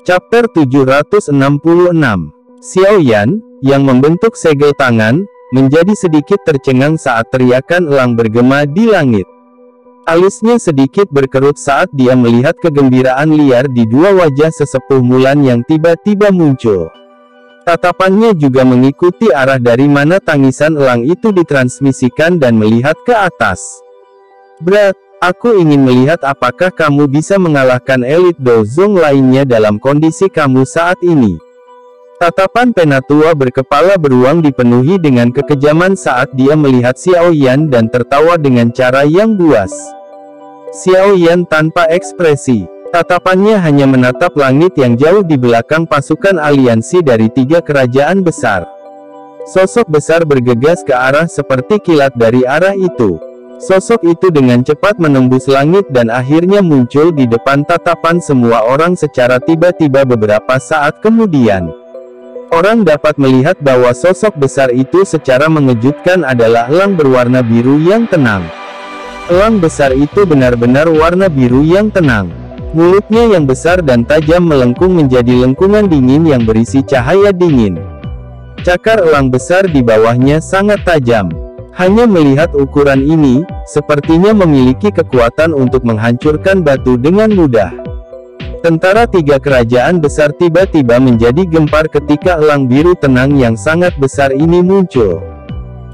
Chapter 766. Xiao Yan, yang membentuk segel tangan, menjadi sedikit tercengang saat teriakan elang bergema di langit. Alisnya sedikit berkerut saat dia melihat kegembiraan liar di dua wajah sesepuh Mulan yang tiba-tiba muncul. Tatapannya juga mengikuti arah dari mana tangisan elang itu ditransmisikan dan melihat ke atas. "Brat, aku ingin melihat apakah kamu bisa mengalahkan elit Dozong lainnya dalam kondisi kamu saat ini." Tatapan penatua berkepala beruang dipenuhi dengan kekejaman saat dia melihat Xiao Yan dan tertawa dengan cara yang buas. Xiao Yan tanpa ekspresi. Tatapannya hanya menatap langit yang jauh di belakang pasukan aliansi dari 3 kerajaan besar. Sosok besar bergegas ke arah seperti kilat dari arah itu. Sosok itu dengan cepat menembus langit dan akhirnya muncul di depan tatapan semua orang secara tiba-tiba beberapa saat kemudian. Orang dapat melihat bahwa sosok besar itu secara mengejutkan adalah elang berwarna biru yang tenang. Elang besar itu benar-benar warna biru yang tenang. Mulutnya yang besar dan tajam melengkung menjadi lengkungan dingin yang berisi cahaya dingin. Cakar elang besar di bawahnya sangat tajam. Hanya melihat ukuran ini, sepertinya memiliki kekuatan untuk menghancurkan batu dengan mudah. Tentara 3 kerajaan besar tiba-tiba menjadi gempar ketika elang biru tenang yang sangat besar ini muncul.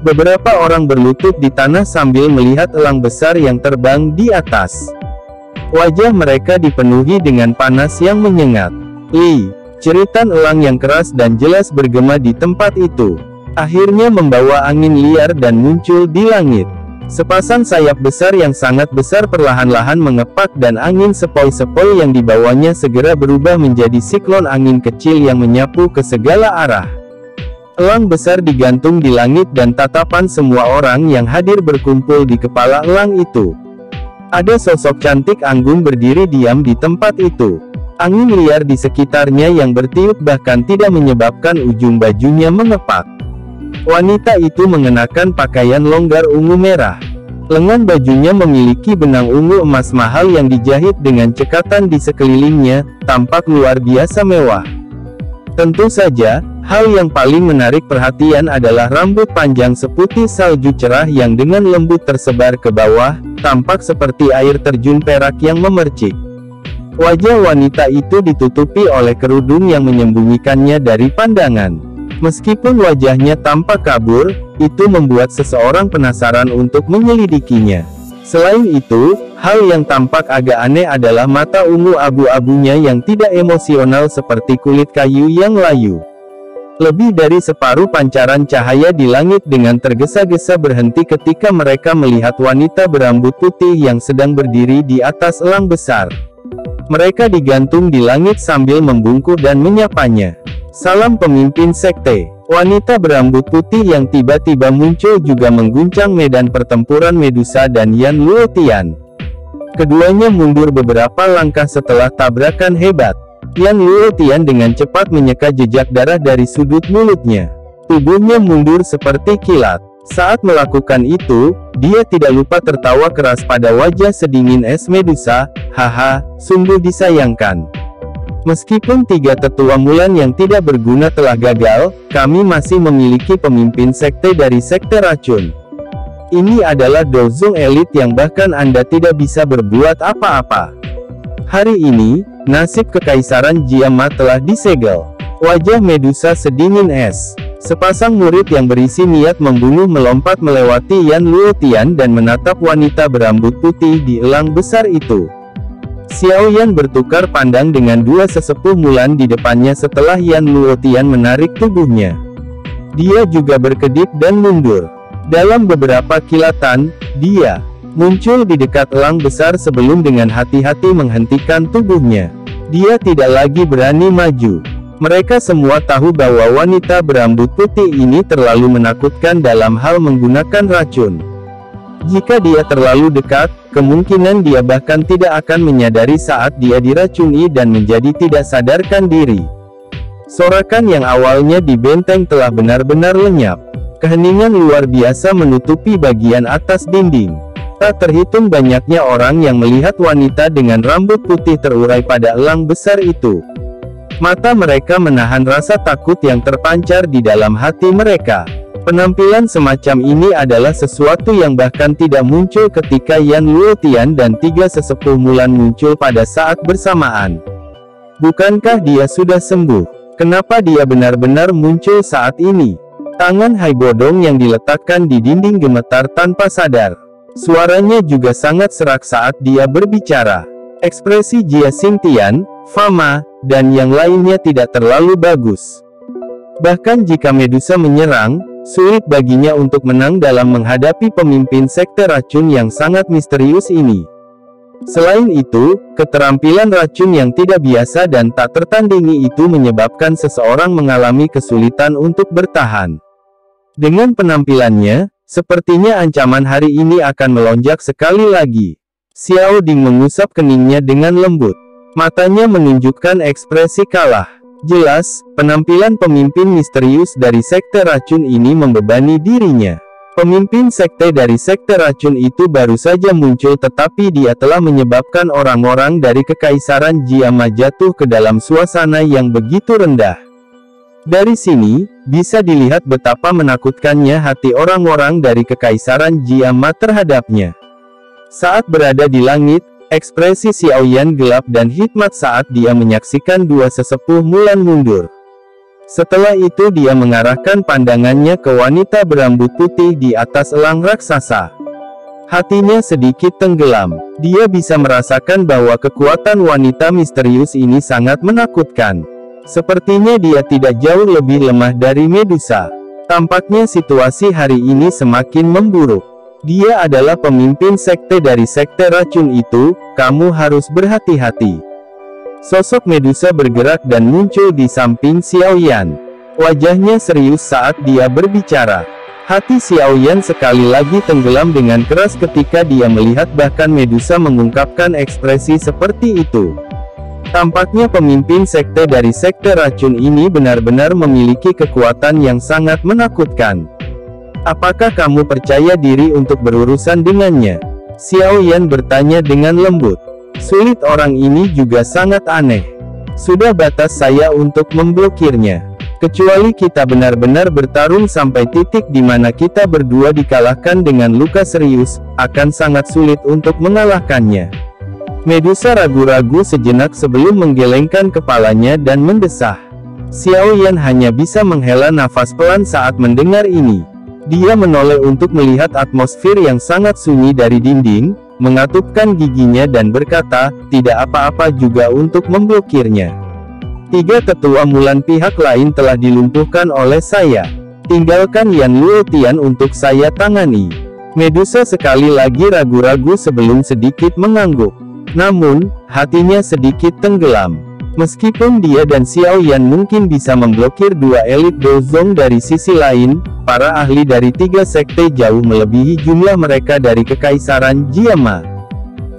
Beberapa orang berlutut di tanah sambil melihat elang besar yang terbang di atas. Wajah mereka dipenuhi dengan panas yang menyengat. "Li!" Jeritan elang yang keras dan jelas bergema di tempat itu. Akhirnya membawa angin liar dan muncul di langit. Sepasang sayap besar yang sangat besar perlahan-lahan mengepak dan angin sepoi-sepoi yang dibawanya segera berubah menjadi siklon angin kecil yang menyapu ke segala arah. Elang besar digantung di langit dan tatapan semua orang yang hadir berkumpul di kepala elang itu. Ada sosok cantik anggun berdiri diam di tempat itu. Angin liar di sekitarnya yang bertiup bahkan tidak menyebabkan ujung bajunya mengepak. Wanita itu mengenakan pakaian longgar ungu merah. Lengan bajunya memiliki benang ungu emas mahal yang dijahit dengan cekatan di sekelilingnya, tampak luar biasa mewah. Tentu saja, hal yang paling menarik perhatian adalah rambut panjang seputih salju cerah yang dengan lembut tersebar ke bawah, tampak seperti air terjun perak yang memercik. Wajah wanita itu ditutupi oleh kerudung yang menyembunyikannya dari pandangan. Meskipun wajahnya tampak kabur, itu membuat seseorang penasaran untuk menyelidikinya. Selain itu, hal yang tampak agak aneh adalah mata ungu abu-abunya yang tidak emosional seperti kulit kayu yang layu. Lebih dari separuh pancaran cahaya di langit dengan tergesa-gesa berhenti ketika mereka melihat wanita berambut putih yang sedang berdiri di atas elang besar. Mereka digantung di langit sambil membungkuk dan menyapanya. "Salam pemimpin sekte." Wanita berambut putih yang tiba-tiba muncul juga mengguncang medan pertempuran Medusa dan Yan Luotian. Keduanya mundur beberapa langkah setelah tabrakan hebat. Yan Luotian dengan cepat menyeka jejak darah dari sudut mulutnya. Tubuhnya mundur seperti kilat. Saat melakukan itu, dia tidak lupa tertawa keras pada wajah sedingin es Medusa. "Haha, sungguh disayangkan. Meskipun 3 tetua Mulan yang tidak berguna telah gagal, kami masih memiliki pemimpin sekte dari sekte racun. Ini adalah Dozong elit yang bahkan Anda tidak bisa berbuat apa-apa." Hari ini, nasib kekaisaran Jiama telah disegel. Wajah Medusa sedingin es. Sepasang murid yang berisi niat membunuh melompat melewati Yan Luotian dan menatap wanita berambut putih di elang besar itu. Xiao Yan bertukar pandang dengan 2 sesepuh Mulan di depannya setelah Yan Luotian menarik tubuhnya. Dia juga berkedip dan mundur. Dalam beberapa kilatan, dia muncul di dekat elang besar sebelum dengan hati-hati menghentikan tubuhnya. Dia tidak lagi berani maju. Mereka semua tahu bahwa wanita berambut putih ini terlalu menakutkan dalam hal menggunakan racun. Jika dia terlalu dekat, kemungkinan dia bahkan tidak akan menyadari saat dia diracuni dan menjadi tidak sadarkan diri. Sorakan yang awalnya di benteng telah benar-benar lenyap. Keheningan luar biasa menutupi bagian atas dinding. Tak terhitung banyaknya orang yang melihat wanita dengan rambut putih terurai pada elang besar itu. Mata mereka menahan rasa takut yang terpancar di dalam hati mereka. Penampilan semacam ini adalah sesuatu yang bahkan tidak muncul ketika Yan Luotian dan tiga sesepuh Mulan muncul pada saat bersamaan. Bukankah dia sudah sembuh? Kenapa dia benar-benar muncul saat ini? Tangan Hai Bodong yang diletakkan di dinding gemetar tanpa sadar. Suaranya juga sangat serak saat dia berbicara. Ekspresi Jia Xingtian, Fama, dan yang lainnya tidak terlalu bagus. Bahkan jika Medusa menyerang, sulit baginya untuk menang dalam menghadapi pemimpin sekte racun yang sangat misterius ini. Selain itu, keterampilan racun yang tidak biasa dan tak tertandingi itu menyebabkan seseorang mengalami kesulitan untuk bertahan. Dengan penampilannya, sepertinya ancaman hari ini akan melonjak sekali lagi. Xiao Ding mengusap keningnya dengan lembut. Matanya menunjukkan ekspresi kalah. Jelas, penampilan pemimpin misterius dari sekte racun ini membebani dirinya. Pemimpin sekte dari sekte racun itu baru saja muncul, tetapi dia telah menyebabkan orang-orang dari Kekaisaran Jiama jatuh ke dalam suasana yang begitu rendah. Dari sini, bisa dilihat betapa menakutkannya hati orang-orang dari Kekaisaran Jiama terhadapnya. Saat berada di langit, ekspresi Xiaoyan gelap dan hikmat saat dia menyaksikan dua sesepuh Mulan mundur. Setelah itu dia mengarahkan pandangannya ke wanita berambut putih di atas elang raksasa. Hatinya sedikit tenggelam. Dia bisa merasakan bahwa kekuatan wanita misterius ini sangat menakutkan. Sepertinya dia tidak jauh lebih lemah dari Medusa. Tampaknya situasi hari ini semakin memburuk. Dia adalah pemimpin sekte dari sekte racun itu, kamu harus berhati-hati. Sosok Medusa bergerak dan muncul di samping Xiaoyan. Wajahnya serius saat dia berbicara. Hati Xiaoyan sekali lagi tenggelam dengan keras ketika dia melihat bahkan Medusa mengungkapkan ekspresi seperti itu. Tampaknya pemimpin sekte dari sekte racun ini benar-benar memiliki kekuatan yang sangat menakutkan. Apakah kamu percaya diri untuk berurusan dengannya? Xiaoyan bertanya dengan lembut. Sulit orang ini juga sangat aneh. Sudah batas saya untuk memblokirnya. Kecuali kita benar-benar bertarung sampai titik di mana kita berdua dikalahkan dengan luka serius, akan sangat sulit untuk mengalahkannya. Medusa ragu-ragu sejenak sebelum menggelengkan kepalanya dan mendesah. Xiaoyan hanya bisa menghela nafas pelan saat mendengar ini. Dia menoleh untuk melihat atmosfer yang sangat sunyi dari dinding, mengatupkan giginya dan berkata, tidak apa-apa juga untuk memblokirnya. Tiga ketua Mulan pihak lain telah dilumpuhkan oleh saya. Tinggalkan Yan Luotian untuk saya tangani. Medusa sekali lagi ragu-ragu sebelum sedikit mengangguk. Namun, hatinya sedikit tenggelam. Meskipun dia dan Xiaoyan mungkin bisa memblokir dua elit Dozong dari sisi lain, para ahli dari tiga sekte jauh melebihi jumlah mereka dari Kekaisaran Jiama.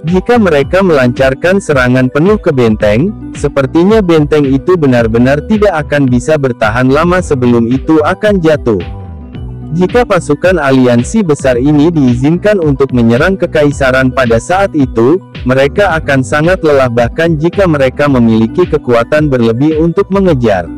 Jika mereka melancarkan serangan penuh ke benteng, sepertinya benteng itu benar-benar tidak akan bisa bertahan lama sebelum itu akan jatuh. Jika pasukan aliansi besar ini diizinkan untuk menyerang Kekaisaran pada saat itu, mereka akan sangat lelah bahkan jika mereka memiliki kekuatan berlebih untuk mengejar.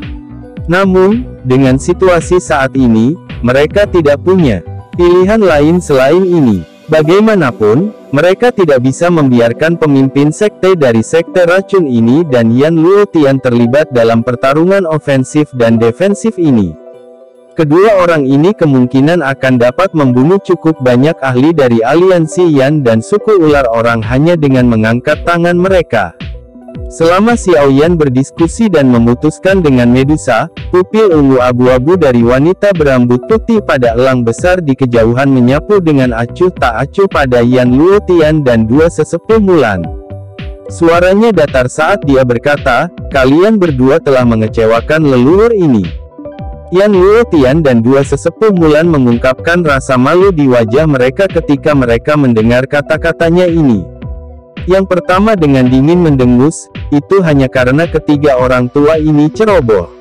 Namun, dengan situasi saat ini, mereka tidak punya pilihan lain selain ini. Bagaimanapun, mereka tidak bisa membiarkan pemimpin sekte dari sekte racun ini dan Yan Luotian terlibat dalam pertarungan ofensif dan defensif ini. Kedua orang ini kemungkinan akan dapat membunuh cukup banyak ahli dari aliansi Yan dan suku ular orang hanya dengan mengangkat tangan mereka. Selama Xiaoyan berdiskusi dan memutuskan dengan Medusa, pupil ungu abu-abu dari wanita berambut putih pada elang besar di kejauhan menyapu dengan acuh tak acuh pada Yan Luotian dan dua sesepuh Mulan. Suaranya datar saat dia berkata, kalian berdua telah mengecewakan leluhur ini. Yan Luotian dan dua sesepuh Mulan mengungkapkan rasa malu di wajah mereka ketika mereka mendengar kata-katanya ini. Yang pertama dengan dingin mendengus, itu hanya karena ketiga orang tua ini ceroboh.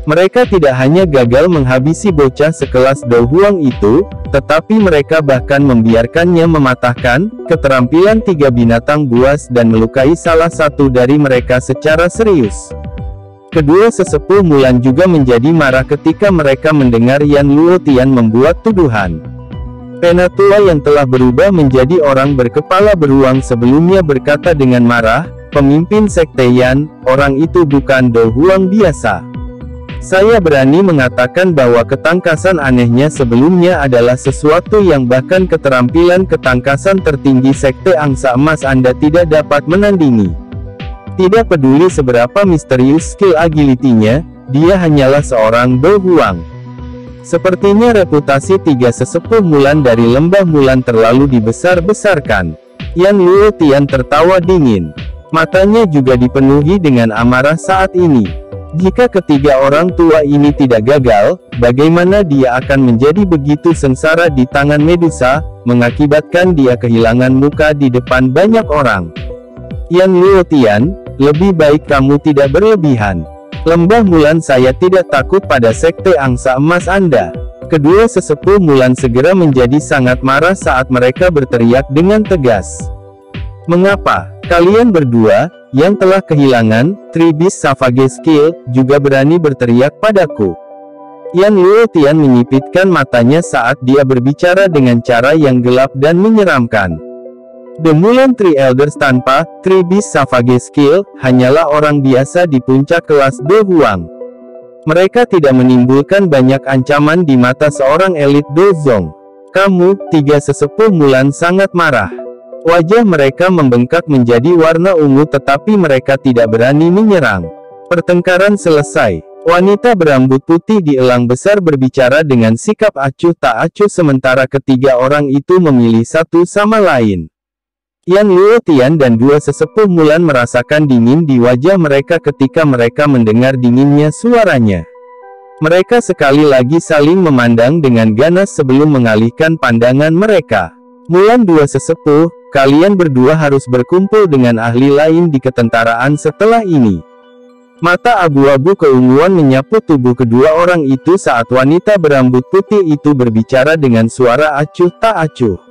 Mereka tidak hanya gagal menghabisi bocah sekelas Dou Huang itu, tetapi mereka bahkan membiarkannya mematahkan keterampilan tiga binatang buas dan melukai salah satu dari mereka secara serius. Kedua sesepuh Mulan juga menjadi marah ketika mereka mendengar Yan Luotian membuat tuduhan. Penatua yang telah berubah menjadi orang berkepala beruang sebelumnya berkata dengan marah, "Pemimpin sekte Yan, orang itu bukan Do Huang biasa. Saya berani mengatakan bahwa ketangkasan anehnya sebelumnya adalah sesuatu yang bahkan keterampilan ketangkasan tertinggi sekte Angsa Emas Anda tidak dapat menandingi. Tidak peduli seberapa misterius skill agility-nya, dia hanyalah seorang Do Huang." Sepertinya reputasi tiga sesepuh Mulan dari Lembah Mulan terlalu dibesar-besarkan. Yan Luotian tertawa dingin. Matanya juga dipenuhi dengan amarah saat ini. Jika ketiga orang tua ini tidak gagal, bagaimana dia akan menjadi begitu sengsara di tangan Medusa, mengakibatkan dia kehilangan muka di depan banyak orang. Yan Luotian, lebih baik kamu tidak berlebihan. Lembah Mulan saya tidak takut pada sekte Angsa Emas Anda. Kedua sesepuh Mulan segera menjadi sangat marah saat mereka berteriak dengan tegas. Mengapa kalian berdua, yang telah kehilangan Three Beast Savage Skill, juga berani berteriak padaku? Yan Luotian menyipitkan matanya saat dia berbicara dengan cara yang gelap dan menyeramkan. The Mulan Three Elders tanpa Three Beast Savage Skill hanyalah orang biasa di puncak kelas Do Huang. Mereka tidak menimbulkan banyak ancaman di mata seorang elit Do Zong. Kamu, tiga sesepuh Mulan sangat marah. Wajah mereka membengkak menjadi warna ungu tetapi mereka tidak berani menyerang. Pertengkaran selesai. Wanita berambut putih di elang besar berbicara dengan sikap acuh tak acuh sementara ketiga orang itu memilih satu sama lain. Yan Luotian dan dua sesepuh Mulan merasakan dingin di wajah mereka ketika mereka mendengar dinginnya suaranya. Mereka sekali lagi saling memandang dengan ganas sebelum mengalihkan pandangan mereka. Mulan dua sesepuh, kalian berdua harus berkumpul dengan ahli lain di ketentaraan setelah ini. Mata abu-abu keunguan menyapu tubuh kedua orang itu saat wanita berambut putih itu berbicara dengan suara acuh tak acuh.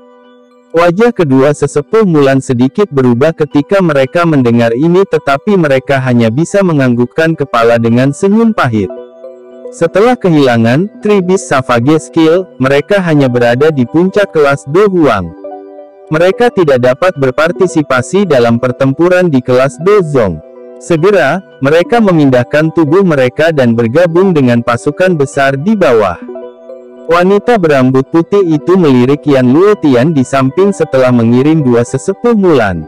Wajah kedua sesepuh Mulan sedikit berubah ketika mereka mendengar ini tetapi mereka hanya bisa menganggukkan kepala dengan senyum pahit. Setelah kehilangan Three Beast Savage Skill, mereka hanya berada di puncak kelas Do Huang. Mereka tidak dapat berpartisipasi dalam pertempuran di kelas Do Zong. Segera, mereka memindahkan tubuh mereka dan bergabung dengan pasukan besar di bawah. Wanita berambut putih itu melirik Yan Luotian di samping setelah mengirim dua sesepuh Mulan.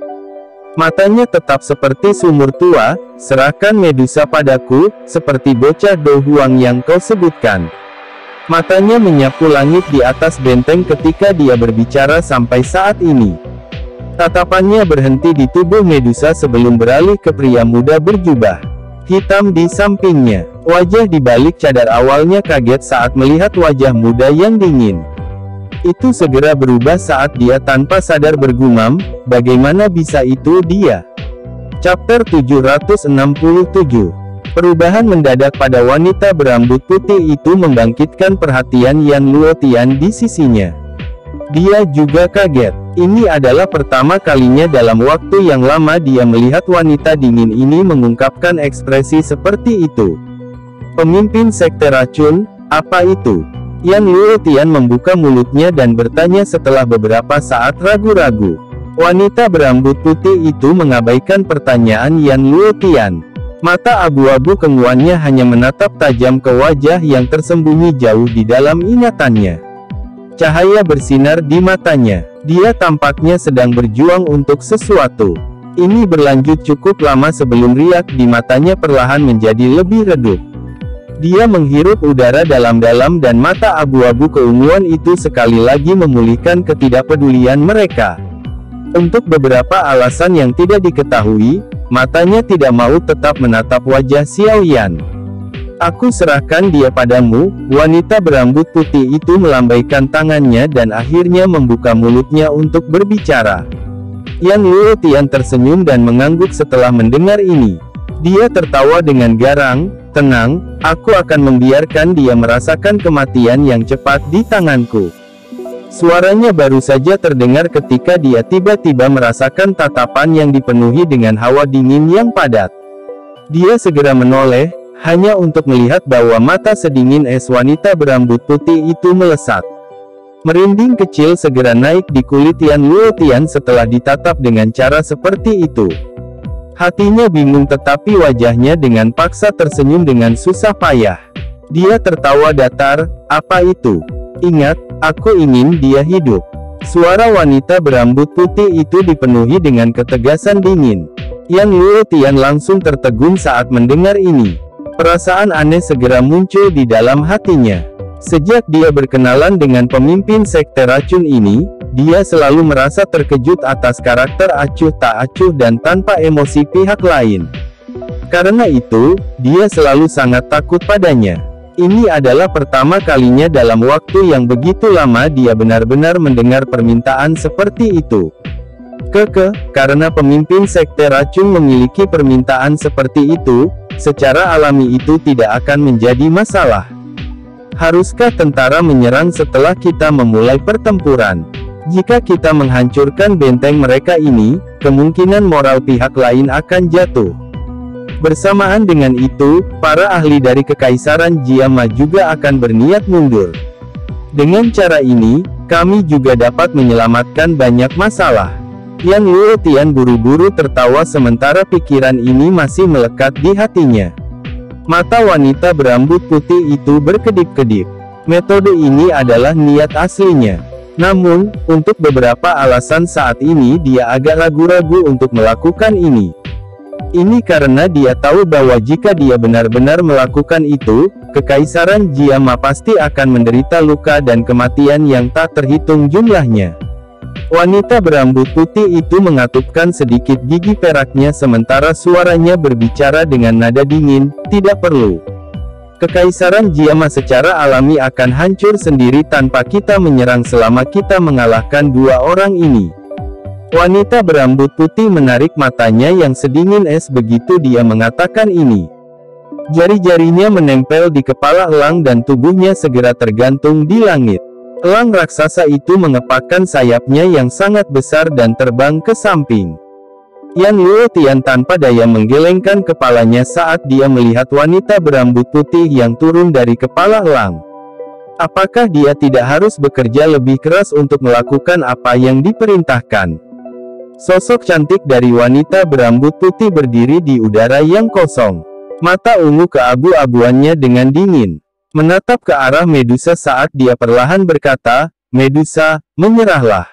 Matanya tetap seperti sumur tua, serahkan Medusa padaku, seperti bocah Do Huang yang kau sebutkan. Matanya menyapu langit di atas benteng ketika dia berbicara sampai saat ini. Tatapannya berhenti di tubuh Medusa sebelum beralih ke pria muda berjubah hitam di sampingnya. Wajah di balik cadar awalnya kaget saat melihat wajah muda yang dingin. Itu segera berubah saat dia tanpa sadar bergumam, bagaimana bisa itu dia? Chapter 767. Perubahan mendadak pada wanita berambut putih itu membangkitkan perhatian Yan Luotian di sisinya. Dia juga kaget. Ini adalah pertama kalinya dalam waktu yang lama dia melihat wanita dingin ini mengungkapkan ekspresi seperti itu. Pemimpin sekte racun, apa itu? Yan Luotian membuka mulutnya dan bertanya setelah beberapa saat ragu-ragu. Wanita berambut putih itu mengabaikan pertanyaan Yan Luotian. Mata abu-abu keunguannya hanya menatap tajam ke wajah yang tersembunyi jauh di dalam ingatannya. Cahaya bersinar di matanya. Dia tampaknya sedang berjuang untuk sesuatu. Ini berlanjut cukup lama sebelum riak di matanya perlahan menjadi lebih redup. Dia menghirup udara dalam-dalam dan mata abu-abu keunguan itu sekali lagi memulihkan ketidakpedulian mereka. Untuk beberapa alasan yang tidak diketahui, matanya tidak mau tetap menatap wajah Xiao Yan. Aku serahkan dia padamu, wanita berambut putih itu melambaikan tangannya dan akhirnya membuka mulutnya untuk berbicara. Yan Luotian tersenyum dan mengangguk setelah mendengar ini. Dia tertawa dengan garang, tenang, aku akan membiarkan dia merasakan kematian yang cepat di tanganku. Suaranya baru saja terdengar ketika dia tiba-tiba merasakan tatapan yang dipenuhi dengan hawa dingin yang padat. Dia segera menoleh, hanya untuk melihat bahwa mata sedingin es wanita berambut putih itu melesat. Merinding kecil segera naik di kulit Yan Luotian setelah ditatap dengan cara seperti itu. Hatinya bingung tetapi wajahnya dengan paksa tersenyum dengan susah payah. Dia tertawa datar, "Apa itu? Ingat, aku ingin dia hidup." Suara wanita berambut putih itu dipenuhi dengan ketegasan dingin. Yan Luotian langsung tertegun saat mendengar ini. Perasaan aneh segera muncul di dalam hatinya. Sejak dia berkenalan dengan pemimpin sekte racun ini, dia selalu merasa terkejut atas karakter acuh tak acuh dan tanpa emosi pihak lain. Karena itu, dia selalu sangat takut padanya. Ini adalah pertama kalinya dalam waktu yang begitu lama dia benar-benar mendengar permintaan seperti itu. Karena pemimpin sekte racun memiliki permintaan seperti itu, secara alami itu tidak akan menjadi masalah. Haruskah tentara menyerang setelah kita memulai pertempuran? Jika kita menghancurkan benteng mereka ini, kemungkinan moral pihak lain akan jatuh. Bersamaan dengan itu, para ahli dari Kekaisaran Jiama juga akan berniat mundur. Dengan cara ini, kami juga dapat menyelamatkan banyak masalah. Yan Luotian buru-buru tertawa sementara pikiran ini masih melekat di hatinya. Mata wanita berambut putih itu berkedip-kedip. Metode ini adalah niat aslinya. Namun, untuk beberapa alasan saat ini dia agak ragu-ragu untuk melakukan ini. Ini karena dia tahu bahwa jika dia benar-benar melakukan itu, Kekaisaran Jiama pasti akan menderita luka dan kematian yang tak terhitung jumlahnya. Wanita berambut putih itu mengatupkan sedikit gigi peraknya sementara suaranya berbicara dengan nada dingin, "Tidak perlu. Kekaisaran Jiama secara alami akan hancur sendiri tanpa kita menyerang selama kita mengalahkan dua orang ini." Wanita berambut putih menarik matanya yang sedingin es begitu dia mengatakan ini. Jari-jarinya menempel di kepala elang dan tubuhnya segera tergantung di langit. Elang raksasa itu mengepakkan sayapnya yang sangat besar dan terbang ke samping. Yan Luotian tanpa daya menggelengkan kepalanya saat dia melihat wanita berambut putih yang turun dari kepala elang. Apakah dia tidak harus bekerja lebih keras untuk melakukan apa yang diperintahkan? Sosok cantik dari wanita berambut putih berdiri di udara yang kosong. Mata ungu keabu-abuannya dengan dingin menatap ke arah Medusa saat dia perlahan berkata, "Medusa, menyerahlah.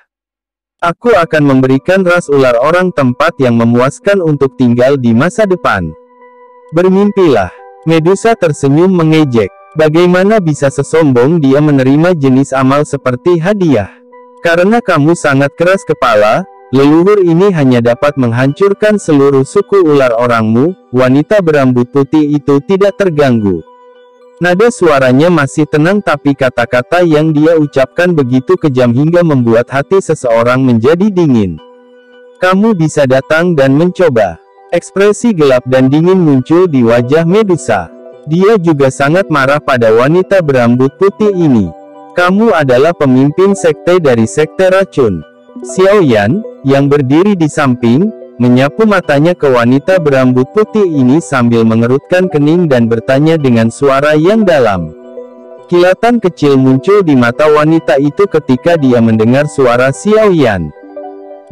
Aku akan memberikan ras ular orang tempat yang memuaskan untuk tinggal di masa depan. Bermimpilah." Medusa tersenyum mengejek. Bagaimana bisa sesombong dia menerima jenis amal seperti hadiah? Karena kamu sangat keras kepala, leluhur ini hanya dapat menghancurkan seluruh suku ular orangmu. Wanita berambut putih itu tidak terganggu. Nada suaranya masih tenang tapi kata-kata yang dia ucapkan begitu kejam hingga membuat hati seseorang menjadi dingin. "Kamu bisa datang dan mencoba." Ekspresi gelap dan dingin muncul di wajah Medusa. Dia juga sangat marah pada wanita berambut putih ini. "Kamu adalah pemimpin sekte dari sekte racun." Xiao Yan, yang berdiri di samping, menyapu matanya ke wanita berambut putih ini sambil mengerutkan kening dan bertanya dengan suara yang dalam. Kilatan kecil muncul di mata wanita itu ketika dia mendengar suara Xiao Yan.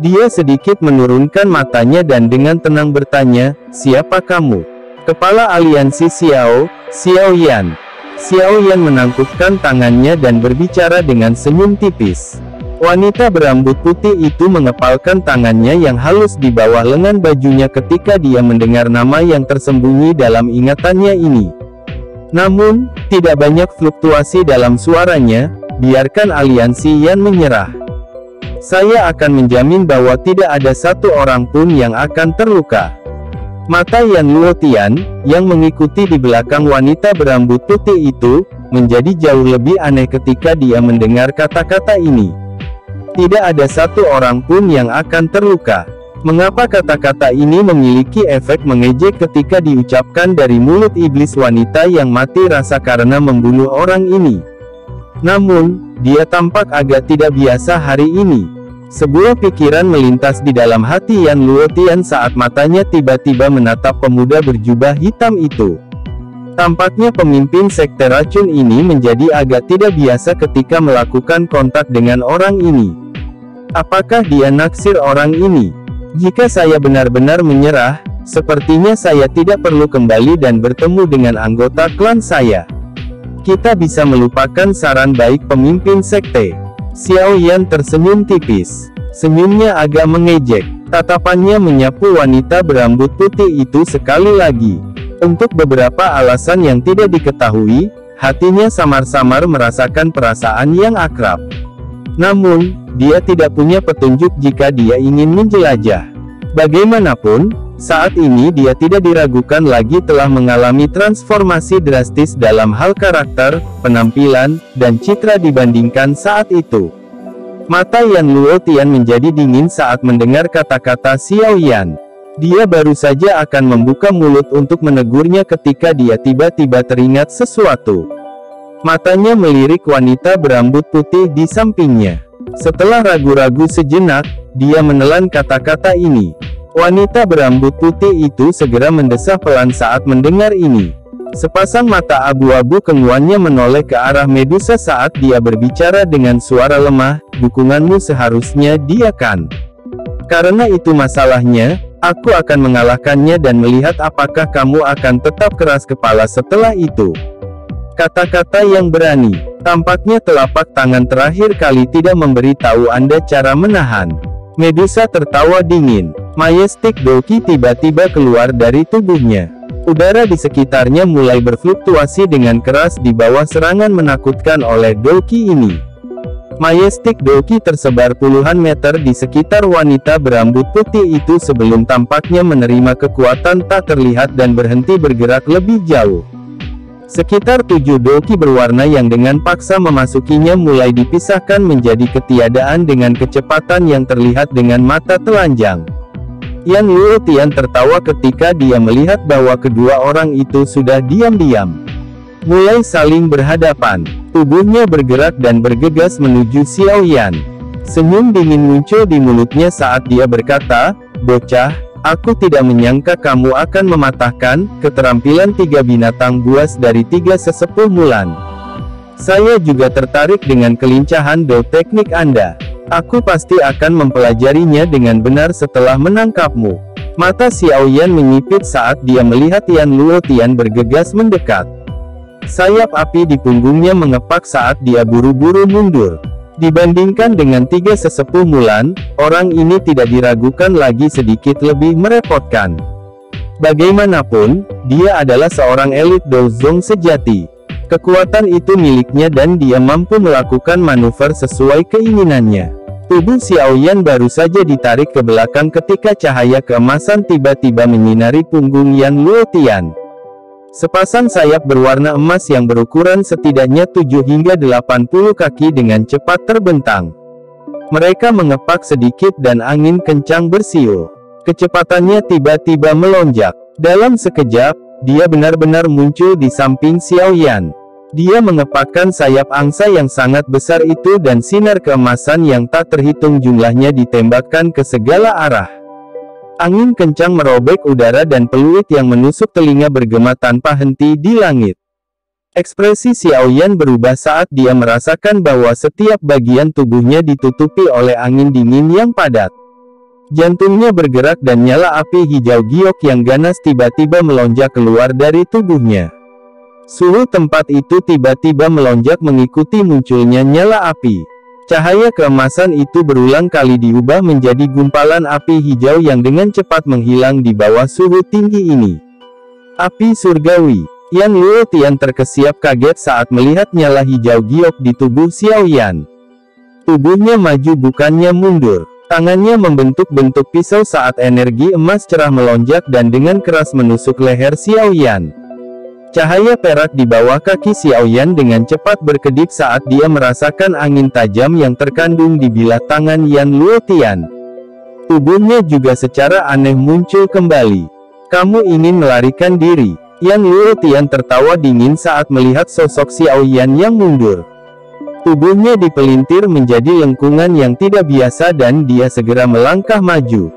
Dia sedikit menurunkan matanya dan dengan tenang bertanya, "Siapa kamu?" "Kepala aliansi Xiao Yan." Xiao Yan menangkupkan tangannya dan berbicara dengan senyum tipis. Wanita berambut putih itu mengepalkan tangannya yang halus di bawah lengan bajunya ketika dia mendengar nama yang tersembunyi dalam ingatannya ini. Namun, tidak banyak fluktuasi dalam suaranya. "Biarkan aliansi Yan menyerah. Saya akan menjamin bahwa tidak ada satu orang pun yang akan terluka." Mata Yan Luotian, yang mengikuti di belakang wanita berambut putih itu, menjadi jauh lebih aneh ketika dia mendengar kata-kata ini. Tidak ada satu orang pun yang akan terluka. Mengapa kata-kata ini memiliki efek mengejek ketika diucapkan dari mulut iblis wanita yang mati rasa karena membunuh orang ini? Namun, dia tampak agak tidak biasa hari ini. Sebuah pikiran melintas di dalam hati Yan Luotian saat matanya tiba-tiba menatap pemuda berjubah hitam itu. Tampaknya pemimpin sekte racun ini menjadi agak tidak biasa ketika melakukan kontak dengan orang ini. Apakah dia naksir orang ini? Jika saya benar-benar menyerah, sepertinya saya tidak perlu kembali dan bertemu dengan anggota klan saya. Kita bisa melupakan saran baik pemimpin sekte. Xiao Yan tersenyum tipis. Senyumnya agak mengejek. Tatapannya menyapu wanita berambut putih itu sekali lagi. Untuk beberapa alasan yang tidak diketahui, hatinya samar-samar merasakan perasaan yang akrab. Namun, dia tidak punya petunjuk jika dia ingin menjelajah. Bagaimanapun, saat ini dia tidak diragukan lagi telah mengalami transformasi drastis dalam hal karakter, penampilan, dan citra dibandingkan saat itu. Mata Yan Luotian menjadi dingin saat mendengar kata-kata Xiao Yan. Dia baru saja akan membuka mulut untuk menegurnya ketika dia tiba-tiba teringat sesuatu. Matanya melirik wanita berambut putih di sampingnya. Setelah ragu-ragu sejenak, dia menelan kata-kata ini. Wanita berambut putih itu segera mendesah pelan saat mendengar ini. Sepasang mata abu-abu keunguannya menoleh ke arah Medusa saat dia berbicara dengan suara lemah, dukunganmu seharusnya dia kan. Karena itu masalahnya, aku akan mengalahkannya dan melihat apakah kamu akan tetap keras kepala setelah itu. Kata-kata yang berani. Tampaknya telapak tangan terakhir kali tidak memberitahu Anda cara menahan. Medusa tertawa dingin. Majestic Doki tiba-tiba keluar dari tubuhnya. Udara di sekitarnya mulai berfluktuasi dengan keras di bawah serangan menakutkan oleh Doki ini. Majestic Doki tersebar puluhan meter di sekitar wanita berambut putih itu sebelum tampaknya menerima kekuatan tak terlihat dan berhenti bergerak lebih jauh. Sekitar 7 doki berwarna yang dengan paksa memasukinya mulai dipisahkan menjadi ketiadaan dengan kecepatan yang terlihat dengan mata telanjang. Yan Luotian tertawa ketika dia melihat bahwa kedua orang itu sudah diam-diam mulai saling berhadapan. Tubuhnya bergerak dan bergegas menuju Xiao Yan. Senyum dingin muncul di mulutnya saat dia berkata, "Bocah, aku tidak menyangka kamu akan mematahkan keterampilan 3 binatang buas dari 3 sesepuh Mulan. Saya juga tertarik dengan kelincahan do teknik Anda. Aku pasti akan mempelajarinya dengan benar setelah menangkapmu." Mata Xiao Yan menyipit saat dia melihat Yan Luotian bergegas mendekat. Sayap api di punggungnya mengepak saat dia buru-buru mundur. Dibandingkan dengan 3 sesepuh Mulan, orang ini tidak diragukan lagi sedikit lebih merepotkan. Bagaimanapun, dia adalah seorang elit Dozong sejati. Kekuatan itu miliknya dan dia mampu melakukan manuver sesuai keinginannya. Tubuh Xiao Yan baru saja ditarik ke belakang ketika cahaya keemasan tiba-tiba menyinari punggung Yan Luotian. Sepasang sayap berwarna emas yang berukuran setidaknya 7 hingga 80 kaki dengan cepat terbentang. Mereka mengepak sedikit dan angin kencang bersiul. Kecepatannya tiba-tiba melonjak. Dalam sekejap, dia benar-benar muncul di samping Xiao Yan. Dia mengepakkan sayap angsa yang sangat besar itu dan sinar keemasan yang tak terhitung jumlahnya ditembakkan ke segala arah. Angin kencang merobek udara dan peluit yang menusuk telinga bergema tanpa henti di langit. Ekspresi Xiao Yan berubah saat dia merasakan bahwa setiap bagian tubuhnya ditutupi oleh angin dingin yang padat. Jantungnya bergerak dan nyala api hijau giok yang ganas tiba-tiba melonjak keluar dari tubuhnya. Suhu tempat itu tiba-tiba melonjak mengikuti munculnya nyala api. Cahaya keemasan itu berulang kali diubah menjadi gumpalan api hijau yang dengan cepat menghilang di bawah suhu tinggi ini. Api surgawi. Yan Luotian terkesiap kaget saat melihat nyala hijau giok di tubuh Xiao Yan. Tubuhnya maju bukannya mundur. Tangannya membentuk-bentuk pisau saat energi emas cerah melonjak dan dengan keras menusuk leher Xiao Yan. Cahaya perak di bawah kaki Xiao Yan dengan cepat berkedip saat dia merasakan angin tajam yang terkandung di bilah tangan Yan Luotian. Tubuhnya juga secara aneh muncul kembali. "Kamu ingin melarikan diri?" Yan Luotian tertawa dingin saat melihat sosok Xiao Yan yang mundur. Tubuhnya dipelintir menjadi lengkungan yang tidak biasa dan dia segera melangkah maju.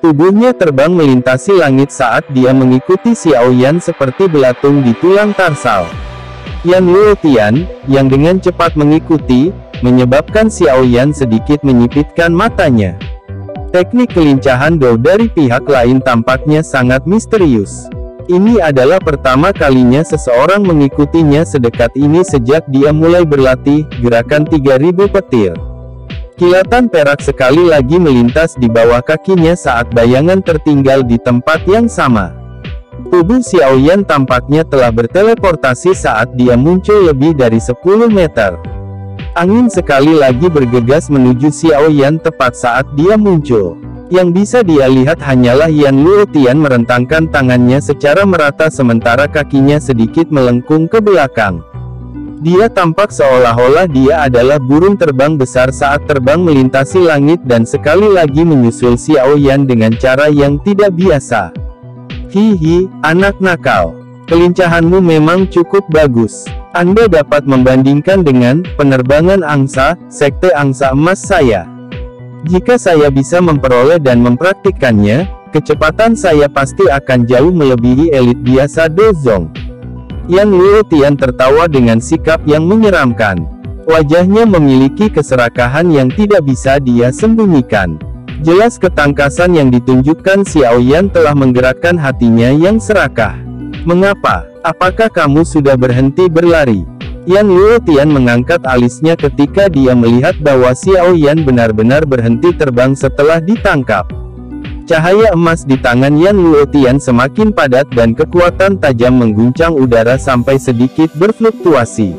Tubuhnya terbang melintasi langit saat dia mengikuti Xiao Yan seperti belatung di tulang tarsal. Yan Luotian, yang dengan cepat mengikuti, menyebabkan Xiao Yan sedikit menyipitkan matanya. Teknik kelincahan Dou dari pihak lain tampaknya sangat misterius. Ini adalah pertama kalinya seseorang mengikutinya sedekat ini sejak dia mulai berlatih gerakan 3000 petir. Kilatan perak sekali lagi melintas di bawah kakinya saat bayangan tertinggal di tempat yang sama. Tubuh Xiao Yan tampaknya telah berteleportasi saat dia muncul lebih dari 10 meter. Angin sekali lagi bergegas menuju Xiao Yan tepat saat dia muncul. Yang bisa dia lihat hanyalah Yan Luotian merentangkan tangannya secara merata sementara kakinya sedikit melengkung ke belakang. Dia tampak seolah-olah dia adalah burung terbang besar saat terbang melintasi langit dan sekali lagi menyusul Xiao Yan dengan cara yang tidak biasa. Hihi, anak nakal. Kelincahanmu memang cukup bagus. Anda dapat membandingkan dengan penerbangan angsa, sekte angsa emas saya. Jika saya bisa memperoleh dan mempraktikkannya, kecepatan saya pasti akan jauh melebihi elit biasa Dozong. Yan Luotian tertawa dengan sikap yang menyeramkan. Wajahnya memiliki keserakahan yang tidak bisa dia sembunyikan. Jelas ketangkasan yang ditunjukkan Xiao Yan telah menggerakkan hatinya yang serakah. Mengapa? Apakah kamu sudah berhenti berlari? Yan Luotian mengangkat alisnya ketika dia melihat bahwa Xiao Yan benar-benar berhenti terbang setelah ditangkap. Cahaya emas di tangan Yan Luotian semakin padat dan kekuatan tajam mengguncang udara sampai sedikit berfluktuasi.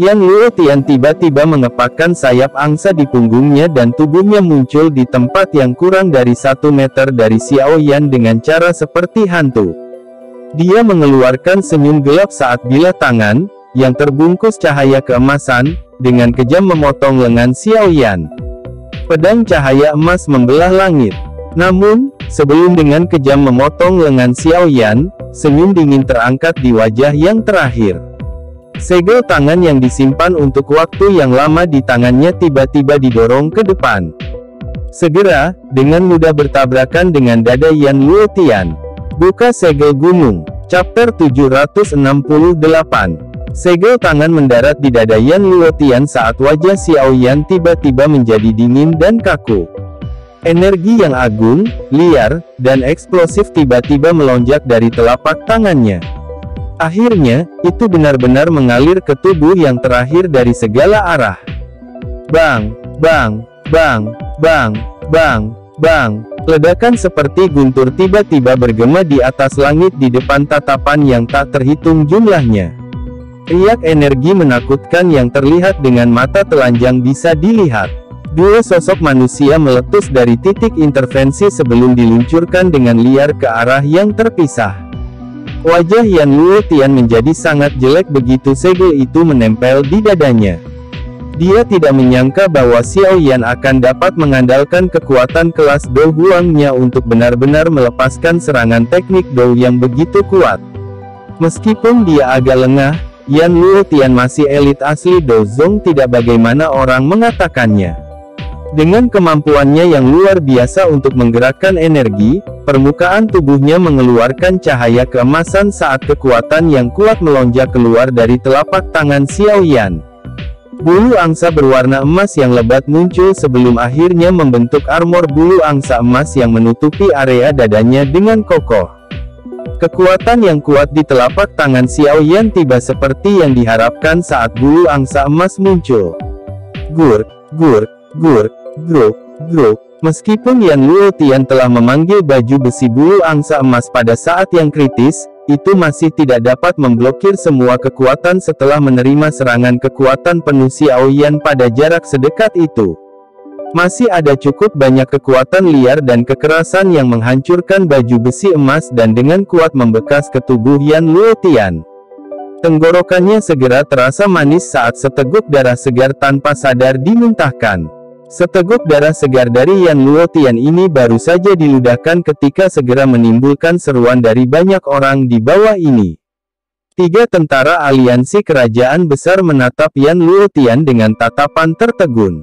Yan Luotian tiba-tiba mengepakkan sayap angsa di punggungnya dan tubuhnya muncul di tempat yang kurang dari 1 meter dari Xiao Yan dengan cara seperti hantu. Dia mengeluarkan senyum gelap saat bilah tangan, yang terbungkus cahaya keemasan, dengan kejam memotong lengan Xiao Yan. Pedang cahaya emas membelah langit. Namun, sebelum dengan kejam memotong lengan Xiao Yan, senyum dingin terangkat di wajah yang terakhir. Segel tangan yang disimpan untuk waktu yang lama di tangannya tiba-tiba didorong ke depan. Segera, dengan mudah bertabrakan dengan dada Yan Luotian. Buka segel gunung. Chapter 768. Segel tangan mendarat di dada Yan Luotian saat wajah Xiao Yan tiba-tiba menjadi dingin dan kaku. Energi yang agung, liar, dan eksplosif tiba-tiba melonjak dari telapak tangannya. Akhirnya, itu benar-benar mengalir ke tubuh yang terakhir dari segala arah. Bang, bang, bang, bang, bang, bang. Ledakan seperti guntur tiba-tiba bergema di atas langit di depan tatapan yang tak terhitung jumlahnya. Riak energi menakutkan yang terlihat dengan mata telanjang bisa dilihat. Dua sosok manusia meletus dari titik intervensi sebelum diluncurkan dengan liar ke arah yang terpisah. Wajah Yan Luotian menjadi sangat jelek begitu segel itu menempel di dadanya. Dia tidak menyangka bahwa Xiao Yan akan dapat mengandalkan kekuatan kelas Dou Huangnya untuk benar-benar melepaskan serangan teknik Dou yang begitu kuat. Meskipun dia agak lengah, Yan Luotian masih elit asli Dozong tidak bagaimana orang mengatakannya. Dengan kemampuannya yang luar biasa untuk menggerakkan energi, permukaan tubuhnya mengeluarkan cahaya keemasan saat kekuatan yang kuat melonjak keluar dari telapak tangan Xiao Yan. Bulu angsa berwarna emas yang lebat muncul sebelum akhirnya membentuk armor bulu angsa emas yang menutupi area dadanya dengan kokoh. Kekuatan yang kuat di telapak tangan Xiao Yan tiba seperti yang diharapkan saat bulu angsa emas muncul. Gurk, gurk, gurk, gruk, gruk. Meskipun Yan Luotian telah memanggil baju besi bulu angsa emas pada saat yang kritis, itu masih tidak dapat memblokir semua kekuatan setelah menerima serangan kekuatan penuh Xiao Yan pada jarak sedekat itu. Masih ada cukup banyak kekuatan liar dan kekerasan yang menghancurkan baju besi emas dan dengan kuat membekas ke tubuh Yan Luotian. Tenggorokannya segera terasa manis saat seteguk darah segar tanpa sadar dimuntahkan. Seteguk darah segar dari Yan Luotian ini baru saja diludahkan ketika segera menimbulkan seruan dari banyak orang di bawah ini. Tiga tentara aliansi kerajaan besar menatap Yan Luotian dengan tatapan tertegun.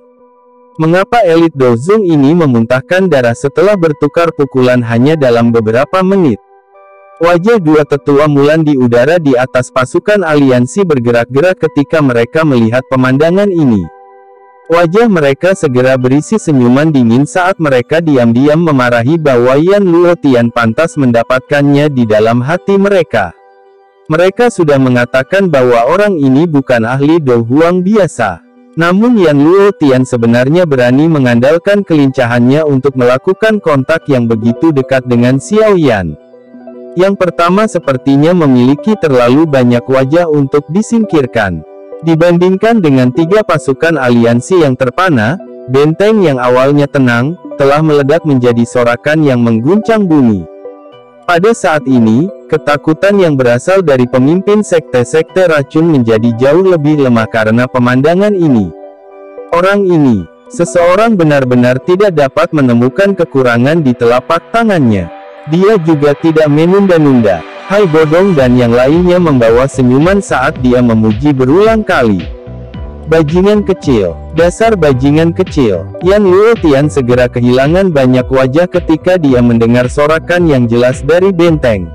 Mengapa elit Dozong ini memuntahkan darah setelah bertukar pukulan hanya dalam beberapa menit? Wajah dua tetua Mulan di udara di atas pasukan aliansi bergerak-gerak ketika mereka melihat pemandangan ini. Wajah mereka segera berisi senyuman dingin saat mereka diam-diam memarahi bahwa Yan Luotian pantas mendapatkannya di dalam hati mereka. Mereka sudah mengatakan bahwa orang ini bukan ahli Do Huang biasa. Namun Yan Luotian sebenarnya berani mengandalkan kelincahannya untuk melakukan kontak yang begitu dekat dengan Xiao Yan. Yang pertama sepertinya memiliki terlalu banyak wajah untuk disingkirkan. Dibandingkan dengan tiga pasukan aliansi yang terpana, benteng yang awalnya tenang, telah meledak menjadi sorakan yang mengguncang bumi. Pada saat ini, ketakutan yang berasal dari pemimpin sekte-sekte racun menjadi jauh lebih lemah karena pemandangan ini. Orang ini, seseorang benar-benar tidak dapat menemukan kekurangan di telapak tangannya. Dia juga tidak menunda-nunda. Hai Bodong dan yang lainnya membawa senyuman saat dia memuji berulang kali. Bajingan kecil, dasar bajingan kecil. Yan Luotian segera kehilangan banyak wajah ketika dia mendengar sorakan yang jelas dari benteng.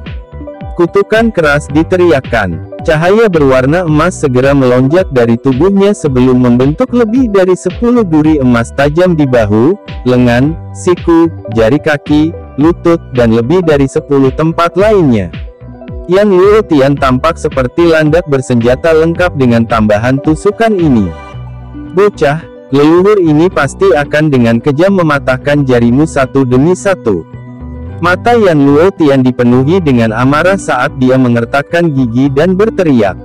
Kutukan keras diteriakkan. Cahaya berwarna emas segera melonjak dari tubuhnya sebelum membentuk lebih dari 10 duri emas tajam di bahu, lengan, siku, jari kaki, lutut, dan lebih dari 10 tempat lainnya. Yan Luotian tampak seperti landak bersenjata lengkap dengan tambahan tusukan ini. Bocah, leluhur ini pasti akan dengan kejam mematahkan jarimu satu demi satu. Mata Yan Luotian dipenuhi dengan amarah saat dia mengertakkan gigi dan berteriak.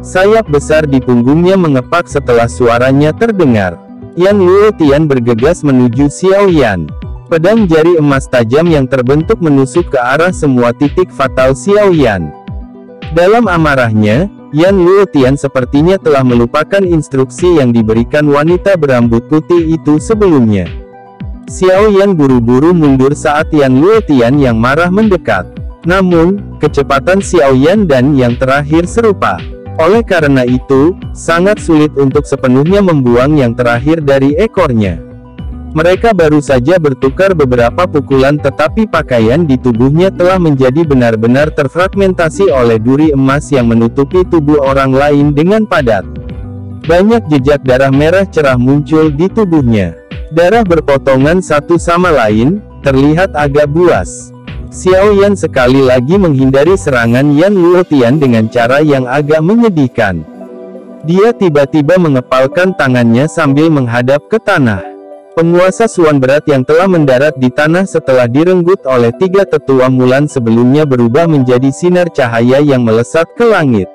Sayap besar di punggungnya mengepak setelah suaranya terdengar. Yan Luotian bergegas menuju Xiao Yan. Pedang jari emas tajam yang terbentuk menusuk ke arah semua titik fatal Xiao Yan. Dalam amarahnya, Yan Luotian sepertinya telah melupakan instruksi yang diberikan wanita berambut putih itu sebelumnya. Xiao Yan buru-buru mundur saat Yan Luotian yang marah mendekat. Namun, kecepatan Xiao Yan dan yang terakhir serupa. Oleh karena itu, sangat sulit untuk sepenuhnya membuang yang terakhir dari ekornya. Mereka baru saja bertukar beberapa pukulan tetapi pakaian di tubuhnya telah menjadi benar-benar terfragmentasi oleh duri emas yang menutupi tubuh orang lain dengan padat. Banyak jejak darah merah cerah muncul di tubuhnya. Darah berpotongan satu sama lain, terlihat agak buas. Xiao Yan sekali lagi menghindari serangan Yan Luotian dengan cara yang agak menyedihkan. Dia tiba-tiba mengepalkan tangannya sambil menghadap ke tanah. Penguasa Suan berat yang telah mendarat di tanah setelah direnggut oleh tiga tetua Mulan sebelumnya berubah menjadi sinar cahaya yang melesat ke langit.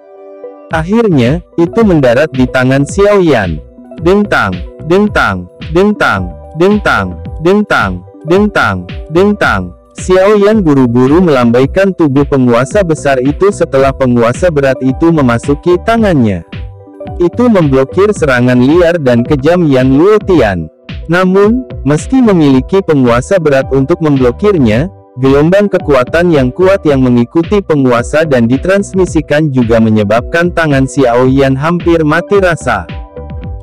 Akhirnya, itu mendarat di tangan Xiao Yan. Dentang, dentang, dentang, dentang, dentang, dentang, dentang. Xiao Yan buru-buru melambaikan tubuh penguasa besar itu setelah penguasa berat itu memasuki tangannya. Itu memblokir serangan liar dan kejam Yan Luotian. Namun, meski memiliki penguasa berat untuk memblokirnya, gelombang kekuatan yang kuat yang mengikuti penguasa dan ditransmisikan juga menyebabkan tangan Xiao Yan hampir mati rasa.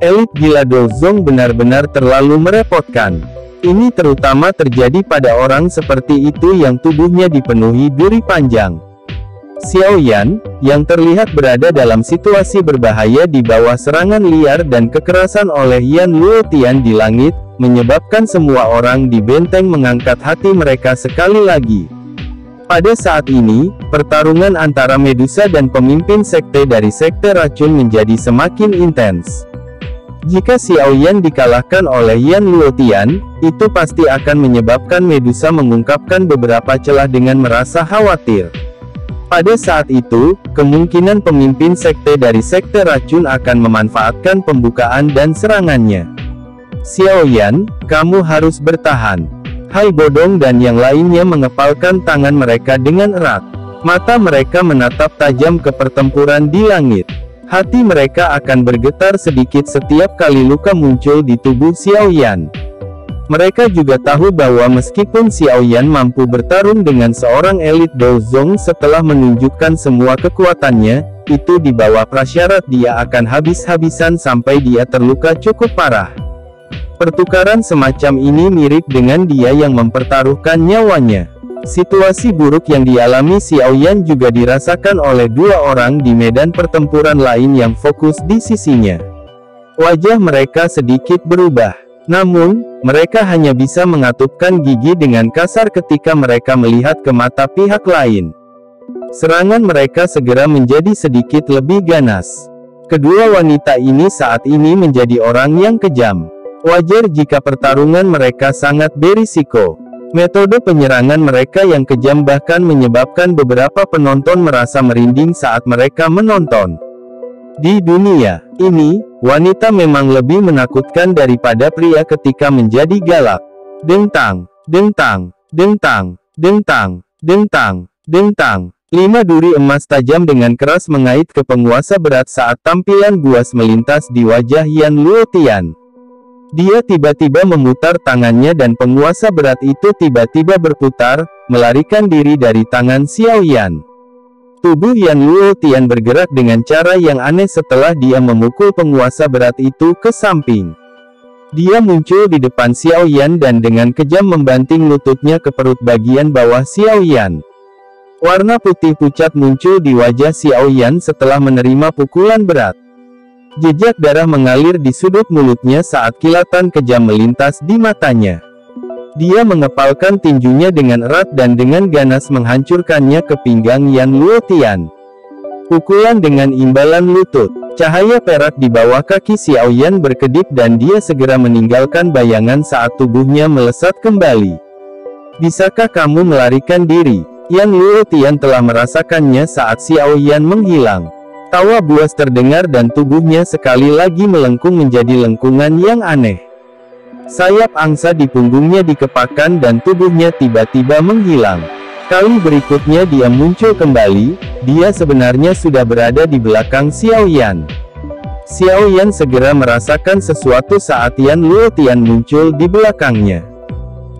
Elit gila Dozong benar-benar terlalu merepotkan. Ini terutama terjadi pada orang seperti itu yang tubuhnya dipenuhi duri panjang. Xiao Yan, yang terlihat berada dalam situasi berbahaya di bawah serangan liar dan kekerasan oleh Yan Luotian di langit, menyebabkan semua orang di benteng mengangkat hati mereka sekali lagi. Pada saat ini, pertarungan antara Medusa dan pemimpin sekte dari sekte racun menjadi semakin intens. Jika Xiao Yan dikalahkan oleh Yan Luotian, itu pasti akan menyebabkan Medusa mengungkapkan beberapa celah dengan merasa khawatir. Pada saat itu, kemungkinan pemimpin sekte dari sekte racun akan memanfaatkan pembukaan dan serangannya. Xiao Yan, kamu harus bertahan. Hai Bodong dan yang lainnya mengepalkan tangan mereka dengan erat. Mata mereka menatap tajam ke pertempuran di langit. Hati mereka akan bergetar sedikit setiap kali luka muncul di tubuh Xiao Yan. Mereka juga tahu bahwa meskipun Xiao Yan mampu bertarung dengan seorang elit Dozong setelah menunjukkan semua kekuatannya, itu di bawah prasyarat dia akan habis-habisan sampai dia terluka cukup parah. Pertukaran semacam ini mirip dengan dia yang mempertaruhkan nyawanya. Situasi buruk yang dialami Xiao Yan juga dirasakan oleh dua orang di medan pertempuran lain yang fokus di sisinya. Wajah mereka sedikit berubah. Namun, mereka hanya bisa mengatupkan gigi dengan kasar ketika mereka melihat ke mata pihak lain. Serangan mereka segera menjadi sedikit lebih ganas. Kedua wanita ini saat ini menjadi orang yang kejam. Wajar jika pertarungan mereka sangat berisiko. Metode penyerangan mereka yang kejam bahkan menyebabkan beberapa penonton merasa merinding saat mereka menonton. Di dunia ini, wanita memang lebih menakutkan daripada pria ketika menjadi galak. Dentang, dentang, dentang, dentang, dentang, dentang. 5 duri emas tajam dengan keras mengait ke penguasa berat saat tampilan buas melintas di wajah Yan Luotian. Dia tiba-tiba memutar tangannya dan penguasa berat itu tiba-tiba berputar, melarikan diri dari tangan Xiao Yan. Tubuh Yan Luotian bergerak dengan cara yang aneh setelah dia memukul penguasa berat itu ke samping. Dia muncul di depan Xiao Yan dan dengan kejam membanting lututnya ke perut bagian bawah Xiao Yan. Warna putih pucat muncul di wajah Xiao Yan setelah menerima pukulan berat. Jejak darah mengalir di sudut mulutnya saat kilatan kejam melintas di matanya. Dia mengepalkan tinjunya dengan erat dan dengan ganas menghancurkannya ke pinggang Yan Luotian. Pukulan dengan imbalan lutut. Cahaya perak di bawah kaki Xiao Yan berkedip dan dia segera meninggalkan bayangan saat tubuhnya melesat kembali. Bisakah kamu melarikan diri? Yan Luotian telah merasakannya saat Xiao Yan menghilang. Tawa buas terdengar dan tubuhnya sekali lagi melengkung menjadi lengkungan yang aneh. Sayap angsa di punggungnya dikepakkan dan tubuhnya tiba-tiba menghilang. Kali berikutnya dia muncul kembali, dia sebenarnya sudah berada di belakang Xiao Yan. Xiao Yan segera merasakan sesuatu saat Yan Luotian muncul di belakangnya.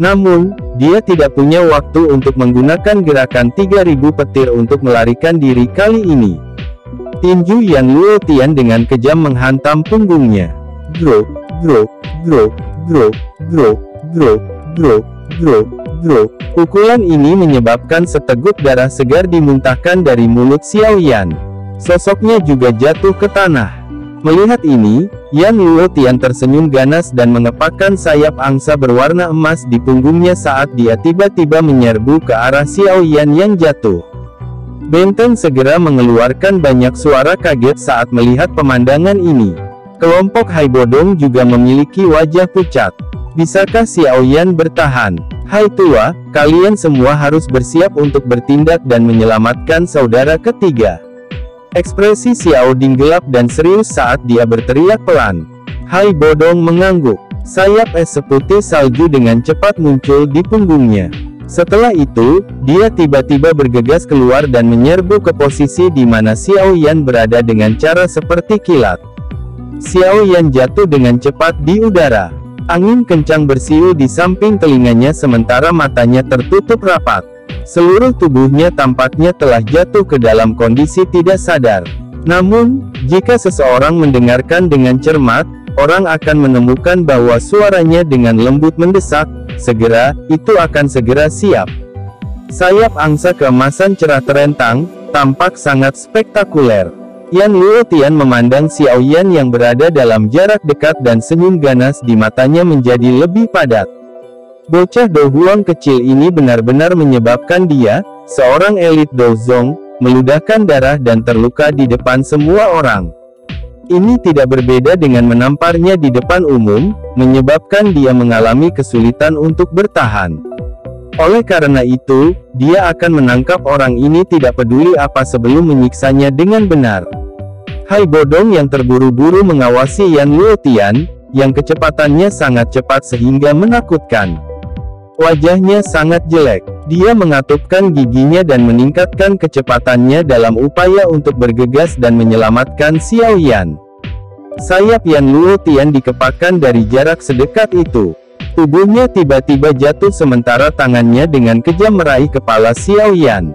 Namun, dia tidak punya waktu untuk menggunakan gerakan 3000 petir untuk melarikan diri kali ini. Tinju Yan Luotian dengan kejam menghantam punggungnya. Grok, grok, grok, grok, grok, grok, grok, grok, grok. Pukulan ini menyebabkan seteguk darah segar dimuntahkan dari mulut Xiao Yan. Sosoknya juga jatuh ke tanah. Melihat ini, Yan Luotian tersenyum ganas dan mengepakkan sayap angsa berwarna emas di punggungnya saat dia tiba-tiba menyerbu ke arah Xiao Yan yang jatuh. Benteng segera mengeluarkan banyak suara kaget saat melihat pemandangan ini. Kelompok Hai Bodong juga memiliki wajah pucat. Bisakah Xiao Yan bertahan? Hai tua, kalian semua harus bersiap untuk bertindak dan menyelamatkan saudara ketiga. Ekspresi Xiao Ding gelap dan serius saat dia berteriak pelan. Hai Bodong mengangguk. Sayap es seputih salju dengan cepat muncul di punggungnya. Setelah itu, dia tiba-tiba bergegas keluar dan menyerbu ke posisi di mana Xiao Yan berada dengan cara seperti kilat. Xiao Yan jatuh dengan cepat di udara. Angin kencang bersiul di samping telinganya sementara matanya tertutup rapat. Seluruh tubuhnya tampaknya telah jatuh ke dalam kondisi tidak sadar. Namun, jika seseorang mendengarkan dengan cermat, orang akan menemukan bahwa suaranya dengan lembut mendesak, segera, itu akan segera siap. Sayap angsa keemasan cerah terentang, tampak sangat spektakuler. Yan Luotian memandang Xiao Yan yang berada dalam jarak dekat dan senyum ganas di matanya menjadi lebih padat. Bocah Do Huang kecil ini benar-benar menyebabkan dia, seorang elit Dozong, meludahkan darah dan terluka di depan semua orang. Ini tidak berbeda dengan menamparnya di depan umum, menyebabkan dia mengalami kesulitan untuk bertahan. Oleh karena itu, dia akan menangkap orang ini tidak peduli apa sebelum menyiksanya dengan benar. Hai Bodong yang terburu-buru mengawasi Yan Luotian, yang kecepatannya sangat cepat sehingga menakutkan. Wajahnya sangat jelek. Dia mengatupkan giginya dan meningkatkan kecepatannya dalam upaya untuk bergegas dan menyelamatkan Xiao Yan. Sayap Yan Luotian dikepakkan dari jarak sedekat itu. Tubuhnya tiba-tiba jatuh sementara tangannya dengan kejam meraih kepala Xiao Yan.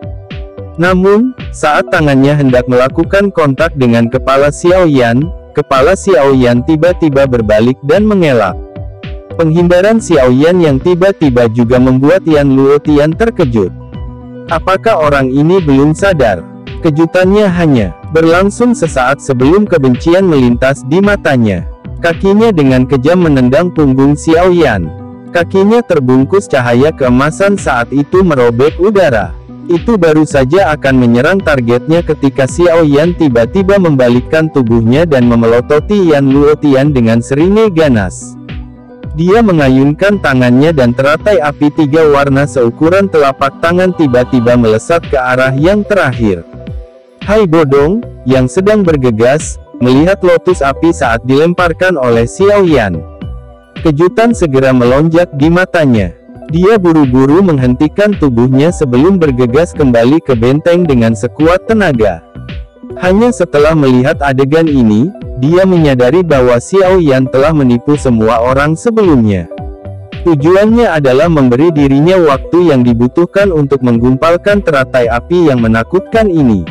Namun, saat tangannya hendak melakukan kontak dengan kepala Xiao Yan, kepala Xiao Yan tiba-tiba berbalik dan mengelak. Penghindaran Xiao Yan yang tiba-tiba juga membuat Yan Luotian terkejut. Apakah orang ini belum sadar? Kejutannya hanya berlangsung sesaat sebelum kebencian melintas di matanya. Kakinya dengan kejam menendang punggung Xiao Yan. Kakinya terbungkus cahaya keemasan saat itu merobek udara. Itu baru saja akan menyerang targetnya ketika Xiao Yan tiba-tiba membalikkan tubuhnya dan memelototi Yan Luotian dengan seringai ganas. Dia mengayunkan tangannya dan teratai api 3 warna seukuran telapak tangan tiba-tiba melesat ke arah yang terakhir. Hai Bodong, yang sedang bergegas, melihat lotus api saat dilemparkan oleh Xiao Yan. Kejutan segera melonjak di matanya. Dia buru-buru menghentikan tubuhnya sebelum bergegas kembali ke benteng dengan sekuat tenaga. Hanya setelah melihat adegan ini, dia menyadari bahwa Xiao Yan telah menipu semua orang sebelumnya. Tujuannya adalah memberi dirinya waktu yang dibutuhkan untuk menggumpalkan teratai api yang menakutkan ini.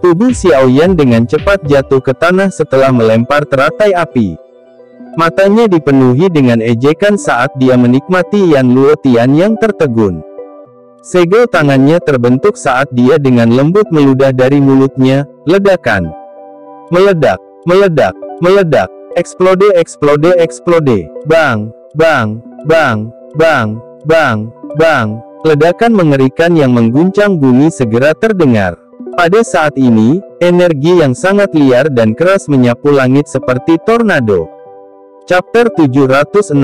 Tubuh Xiao Yan dengan cepat jatuh ke tanah setelah melempar teratai api. Matanya dipenuhi dengan ejekan saat dia menikmati Yan Luotian yang tertegun. Segel tangannya terbentuk saat dia dengan lembut meludah dari mulutnya. Ledakan. Meledak, meledak, meledak. Eksplode, eksplode, eksplode. Bang, bang, bang, bang, bang, bang. Ledakan mengerikan yang mengguncang bumi segera terdengar. Pada saat ini, energi yang sangat liar dan keras menyapu langit seperti tornado. Chapter 769.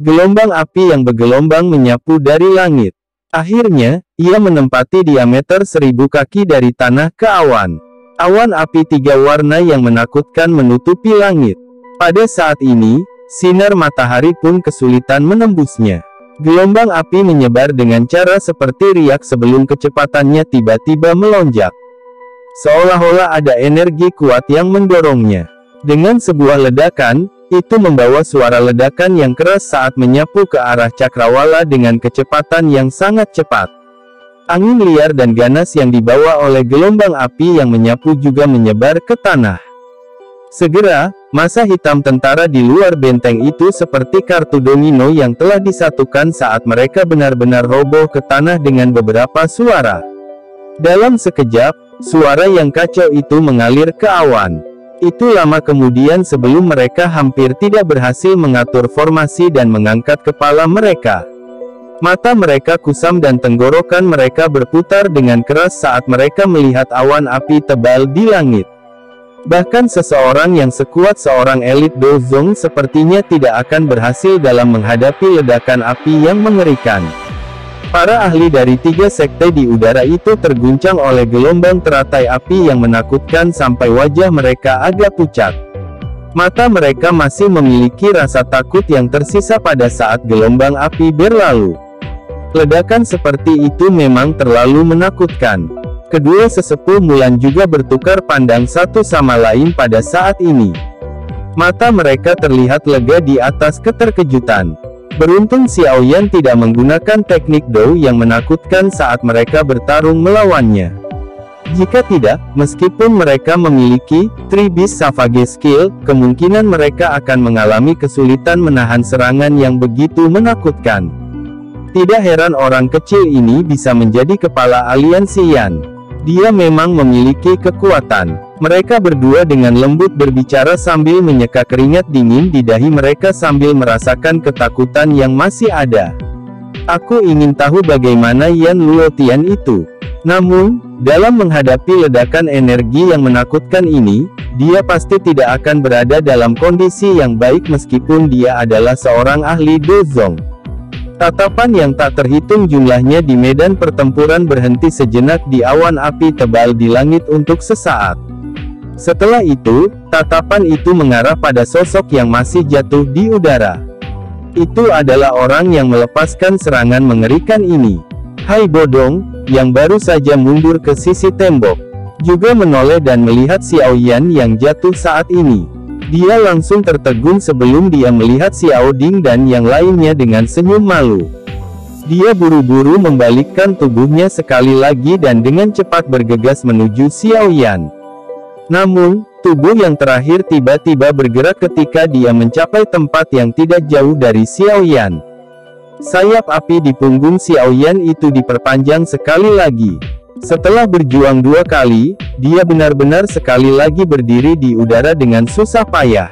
Gelombang api yang bergelombang menyapu dari langit. Akhirnya, ia menempati diameter 1000 kaki dari tanah ke awan. Awan api 3 warna yang menakutkan menutupi langit. Pada saat ini, sinar matahari pun kesulitan menembusnya. Gelombang api menyebar dengan cara seperti riak sebelum kecepatannya tiba-tiba melonjak. Seolah-olah ada energi kuat yang mendorongnya. Dengan sebuah ledakan, itu membawa suara ledakan yang keras saat menyapu ke arah cakrawala dengan kecepatan yang sangat cepat. Angin liar dan ganas yang dibawa oleh gelombang api yang menyapu juga menyebar ke tanah. Segera, masa hitam tentara di luar benteng itu seperti kartu domino yang telah disatukan saat mereka benar-benar roboh ke tanah dengan beberapa suara. Dalam sekejap, suara yang kacau itu mengalir ke awan. Itu lama kemudian sebelum mereka hampir tidak berhasil mengatur formasi dan mengangkat kepala mereka. Mata mereka kusam dan tenggorokan mereka berputar dengan keras saat mereka melihat awan api tebal di langit. Bahkan seseorang yang sekuat seorang elit Dozong sepertinya tidak akan berhasil dalam menghadapi ledakan api yang mengerikan. Para ahli dari 3 sekte di udara itu terguncang oleh gelombang teratai api yang menakutkan sampai wajah mereka agak pucat. Mata mereka masih memiliki rasa takut yang tersisa pada saat gelombang api berlalu. Ledakan seperti itu memang terlalu menakutkan. Kedua sesepuh Mulan juga bertukar pandang satu sama lain pada saat ini. Mata mereka terlihat lega di atas keterkejutan. Beruntung Xiao Yan tidak menggunakan teknik Dou yang menakutkan saat mereka bertarung melawannya. Jika tidak, meskipun mereka memiliki 3 Beast Savage Skill, kemungkinan mereka akan mengalami kesulitan menahan serangan yang begitu menakutkan. Tidak heran orang kecil ini bisa menjadi kepala aliansi Yan. Dia memang memiliki kekuatan. Mereka berdua dengan lembut berbicara sambil menyeka keringat dingin di dahi mereka sambil merasakan ketakutan yang masih ada. Aku ingin tahu bagaimana Yan Luotian itu. Namun, dalam menghadapi ledakan energi yang menakutkan ini, dia pasti tidak akan berada dalam kondisi yang baik meskipun dia adalah seorang ahli Dozong. Tatapan yang tak terhitung jumlahnya di medan pertempuran berhenti sejenak di awan api tebal di langit untuk sesaat. Setelah itu, tatapan itu mengarah pada sosok yang masih jatuh di udara. Itu adalah orang yang melepaskan serangan mengerikan ini. Hai Bodong, yang baru saja mundur ke sisi tembok, juga menoleh dan melihat Xiao Yan yang jatuh saat ini. Dia langsung tertegun sebelum dia melihat Xiao Ding dan yang lainnya dengan senyum malu. Dia buru-buru membalikkan tubuhnya sekali lagi dan dengan cepat bergegas menuju Xiao Yan. Namun, tubuh yang terakhir tiba-tiba bergerak ketika dia mencapai tempat yang tidak jauh dari Xiao Yan. Sayap api di punggung Xiao Yan itu diperpanjang sekali lagi. Setelah berjuang 2 kali, dia benar-benar sekali lagi berdiri di udara dengan susah payah.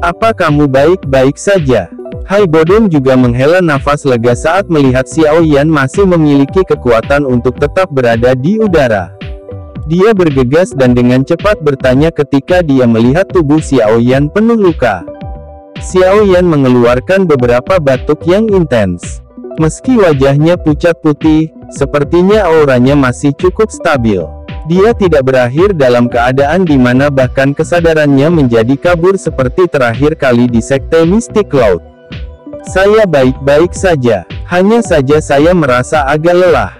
"Apa kamu baik-baik saja?" Hai Bodong juga menghela nafas lega saat melihat Xiao Yan masih memiliki kekuatan untuk tetap berada di udara. Dia bergegas dan dengan cepat bertanya ketika dia melihat tubuh Xiao Yan penuh luka. Xiao Yan mengeluarkan beberapa batuk yang intens. Meski wajahnya pucat putih, sepertinya auranya masih cukup stabil. Dia tidak berakhir dalam keadaan di mana bahkan kesadarannya menjadi kabur seperti terakhir kali di Sekte Mystic Cloud. "Saya baik-baik saja, hanya saja saya merasa agak lelah."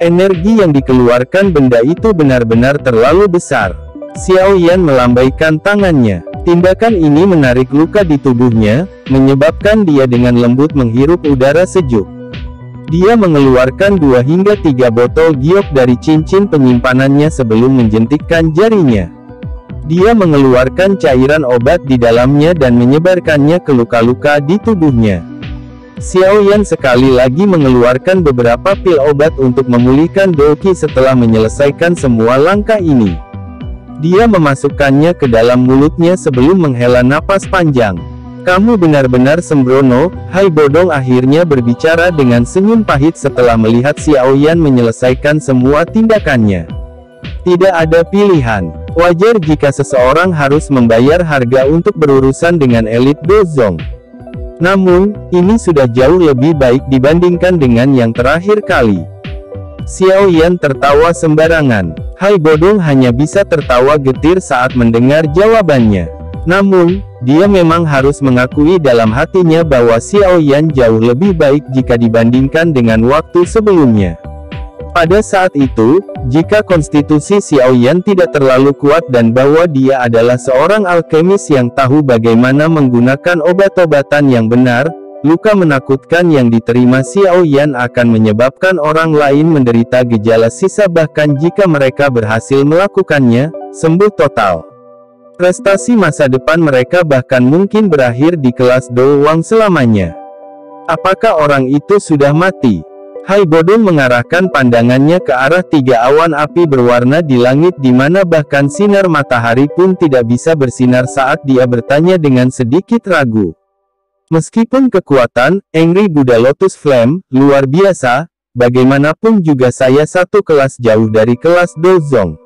Energi yang dikeluarkan benda itu benar-benar terlalu besar. Xiao Yan melambaikan tangannya. Tindakan ini menarik luka di tubuhnya, menyebabkan dia dengan lembut menghirup udara sejuk. Dia mengeluarkan 2 hingga 3 botol giok dari cincin penyimpanannya sebelum menjentikkan jarinya. Dia mengeluarkan cairan obat di dalamnya dan menyebarkannya ke luka-luka di tubuhnya. Xiao Yan sekali lagi mengeluarkan beberapa pil obat untuk memulihkan Doki setelah menyelesaikan semua langkah ini. Dia memasukkannya ke dalam mulutnya sebelum menghela napas panjang. "Kamu benar-benar sembrono," Hai Bodong akhirnya berbicara dengan senyum pahit setelah melihat Xiao Yan menyelesaikan semua tindakannya. "Tidak ada pilihan. Wajar jika seseorang harus membayar harga untuk berurusan dengan elit Dozong. Namun, ini sudah jauh lebih baik dibandingkan dengan yang terakhir kali." Xiao Yan tertawa sembarangan. Hai Bodong hanya bisa tertawa getir saat mendengar jawabannya. Namun, dia memang harus mengakui dalam hatinya bahwa Xiao Yan jauh lebih baik jika dibandingkan dengan waktu sebelumnya. Pada saat itu, jika konstitusi Xiao Yan tidak terlalu kuat dan bahwa dia adalah seorang alkemis yang tahu bagaimana menggunakan obat-obatan yang benar, luka menakutkan yang diterima Xiao Yan akan menyebabkan orang lain menderita gejala sisa bahkan jika mereka berhasil melakukannya, sembuh total. Prestasi masa depan mereka bahkan mungkin berakhir di kelas doang selamanya. Apakah orang itu sudah mati? Hai Bodong mengarahkan pandangannya ke arah 3 awan api berwarna di langit di mana bahkan sinar matahari pun tidak bisa bersinar saat dia bertanya dengan sedikit ragu. "Meskipun kekuatan Angry Buddha Lotus Flame luar biasa, bagaimanapun juga saya satu kelas jauh dari kelas Dozong.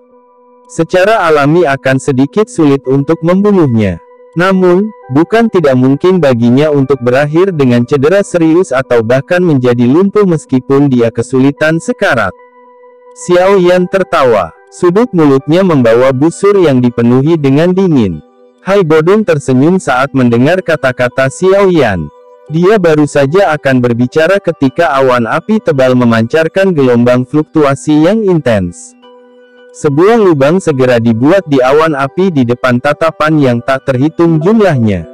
Secara alami akan sedikit sulit untuk membunuhnya. Namun, bukan tidak mungkin baginya untuk berakhir dengan cedera serius atau bahkan menjadi lumpuh meskipun dia kesulitan sekarat." Xiao Yan tertawa. Sudut mulutnya membawa busur yang dipenuhi dengan dingin. Hai Bodong tersenyum saat mendengar kata-kata Xiao Yan. Dia baru saja akan berbicara ketika awan api tebal memancarkan gelombang fluktuasi yang intens. Sebuah lubang segera dibuat di awan api di depan tatapan yang tak terhitung jumlahnya.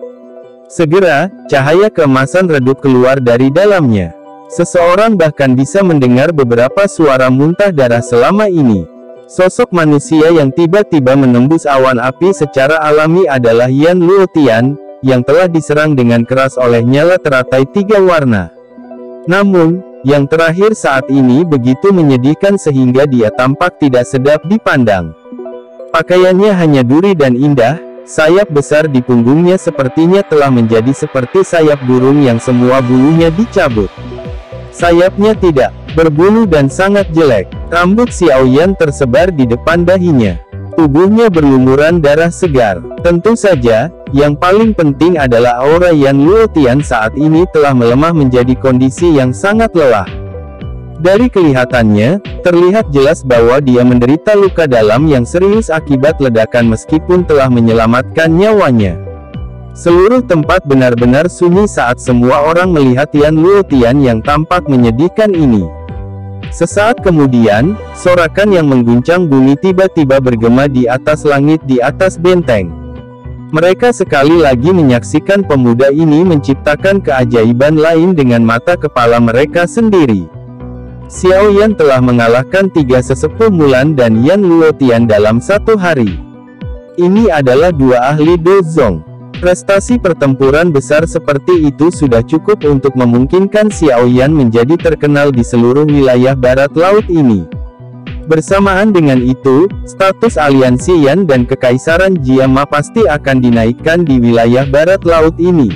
Segera, cahaya keemasan redup keluar dari dalamnya. Seseorang bahkan bisa mendengar beberapa suara muntah darah selama ini. Sosok manusia yang tiba-tiba menembus awan api secara alami adalah Yan Luotian, yang telah diserang dengan keras oleh nyala teratai 3 warna. Namun, yang terakhir saat ini begitu menyedihkan sehingga dia tampak tidak sedap dipandang. Pakaiannya hanya duri dan indah, sayap besar di punggungnya sepertinya telah menjadi seperti sayap burung yang semua bulunya dicabut. Sayapnya tidak berbulu dan sangat jelek. Rambut Xiao Yan tersebar di depan dahinya. Tubuhnya berlumuran darah segar. Tentu saja, yang paling penting adalah aura Yan Luotian saat ini telah melemah menjadi kondisi yang sangat lelah. Dari kelihatannya, terlihat jelas bahwa dia menderita luka dalam yang serius akibat ledakan meskipun telah menyelamatkan nyawanya. Seluruh tempat benar-benar sunyi saat semua orang melihat Yan Luotian yang tampak menyedihkan ini. Sesaat kemudian, sorakan yang mengguncang bumi tiba-tiba bergema di atas langit di atas benteng. Mereka sekali lagi menyaksikan pemuda ini menciptakan keajaiban lain dengan mata kepala mereka sendiri. Xiao Yan telah mengalahkan 3 sesepuh Mulan dan Yan Luotian dalam 1 hari. Ini adalah 2 ahli Dozong. Prestasi pertempuran besar seperti itu sudah cukup untuk memungkinkan Xiao Yan menjadi terkenal di seluruh wilayah barat laut ini. Bersamaan dengan itu, status aliansi Yan dan Kekaisaran Jiama pasti akan dinaikkan di wilayah barat laut ini.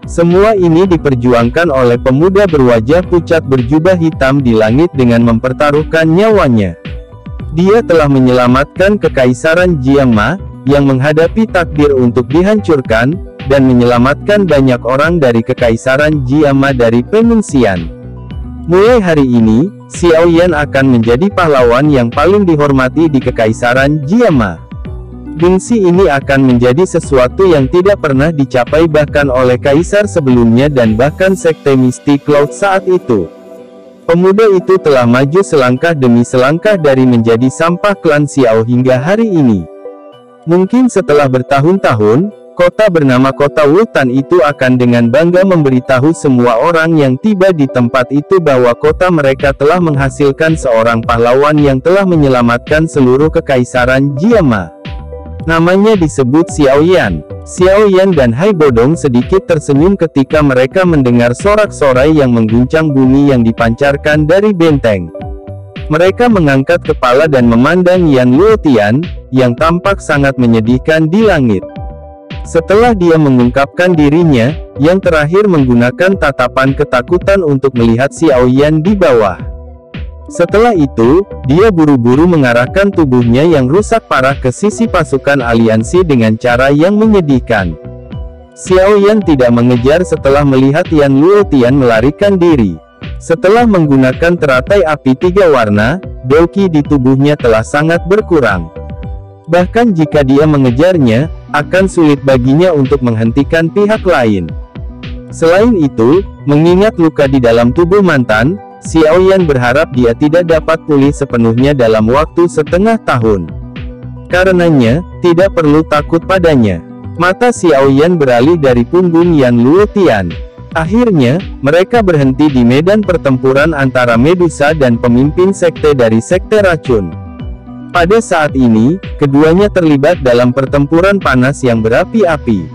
Semua ini diperjuangkan oleh pemuda berwajah pucat berjubah hitam di langit dengan mempertaruhkan nyawanya. Dia telah menyelamatkan Kekaisaran Jiama, yang menghadapi takdir untuk dihancurkan, dan menyelamatkan banyak orang dari Kekaisaran Jiama dari pengungsian. Mulai hari ini, Xiao Yan akan menjadi pahlawan yang paling dihormati di Kekaisaran Jiama. Gengsi ini akan menjadi sesuatu yang tidak pernah dicapai bahkan oleh kaisar sebelumnya dan bahkan sekte Misty Cloud saat itu. Pemuda itu telah maju selangkah demi selangkah dari menjadi sampah klan Xiao hingga hari ini. Mungkin setelah bertahun-tahun, kota bernama Kota Wutan itu akan dengan bangga memberitahu semua orang yang tiba di tempat itu bahwa kota mereka telah menghasilkan seorang pahlawan yang telah menyelamatkan seluruh Kekaisaran Jiama. Namanya disebut Xiao Yan. Xiao Yan dan Hai Bodong sedikit tersenyum ketika mereka mendengar sorak-sorai yang mengguncang bumi yang dipancarkan dari benteng. Mereka mengangkat kepala dan memandang Yan Luotian, yang tampak sangat menyedihkan di langit. Setelah dia mengungkapkan dirinya, yang terakhir menggunakan tatapan ketakutan untuk melihat Xiao Yan di bawah. Setelah itu, dia buru-buru mengarahkan tubuhnya yang rusak parah ke sisi pasukan aliansi dengan cara yang menyedihkan. Xiao Yan tidak mengejar setelah melihat Yan Luotian melarikan diri. Setelah menggunakan teratai api 3 warna, Doki di tubuhnya telah sangat berkurang. Bahkan jika dia mengejarnya, akan sulit baginya untuk menghentikan pihak lain. Selain itu, mengingat luka di dalam tubuh mantan, Xiao Yan berharap dia tidak dapat pulih sepenuhnya dalam waktu setengah tahun. Karenanya, tidak perlu takut padanya. Mata Xiao Yan beralih dari punggung Yan Luotian. Akhirnya, mereka berhenti di medan pertempuran antara Medusa dan pemimpin sekte dari Sekte Racun. Pada saat ini, keduanya terlibat dalam pertempuran panas yang berapi-api.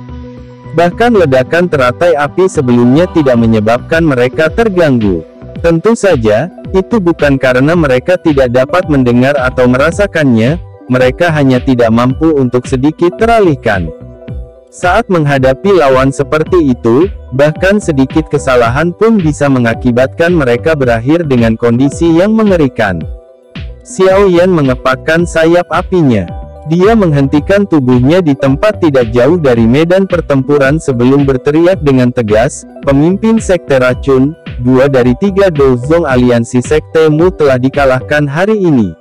Bahkan ledakan teratai api sebelumnya tidak menyebabkan mereka terganggu. Tentu saja, itu bukan karena mereka tidak dapat mendengar atau merasakannya, mereka hanya tidak mampu untuk sedikit teralihkan. Saat menghadapi lawan seperti itu, bahkan sedikit kesalahan pun bisa mengakibatkan mereka berakhir dengan kondisi yang mengerikan. Xiao Yan mengepakkan sayap apinya. Dia menghentikan tubuhnya di tempat tidak jauh dari medan pertempuran sebelum berteriak dengan tegas, "Pemimpin Sekte Racun, 2 dari 3 Dozong aliansi sektemu telah dikalahkan hari ini.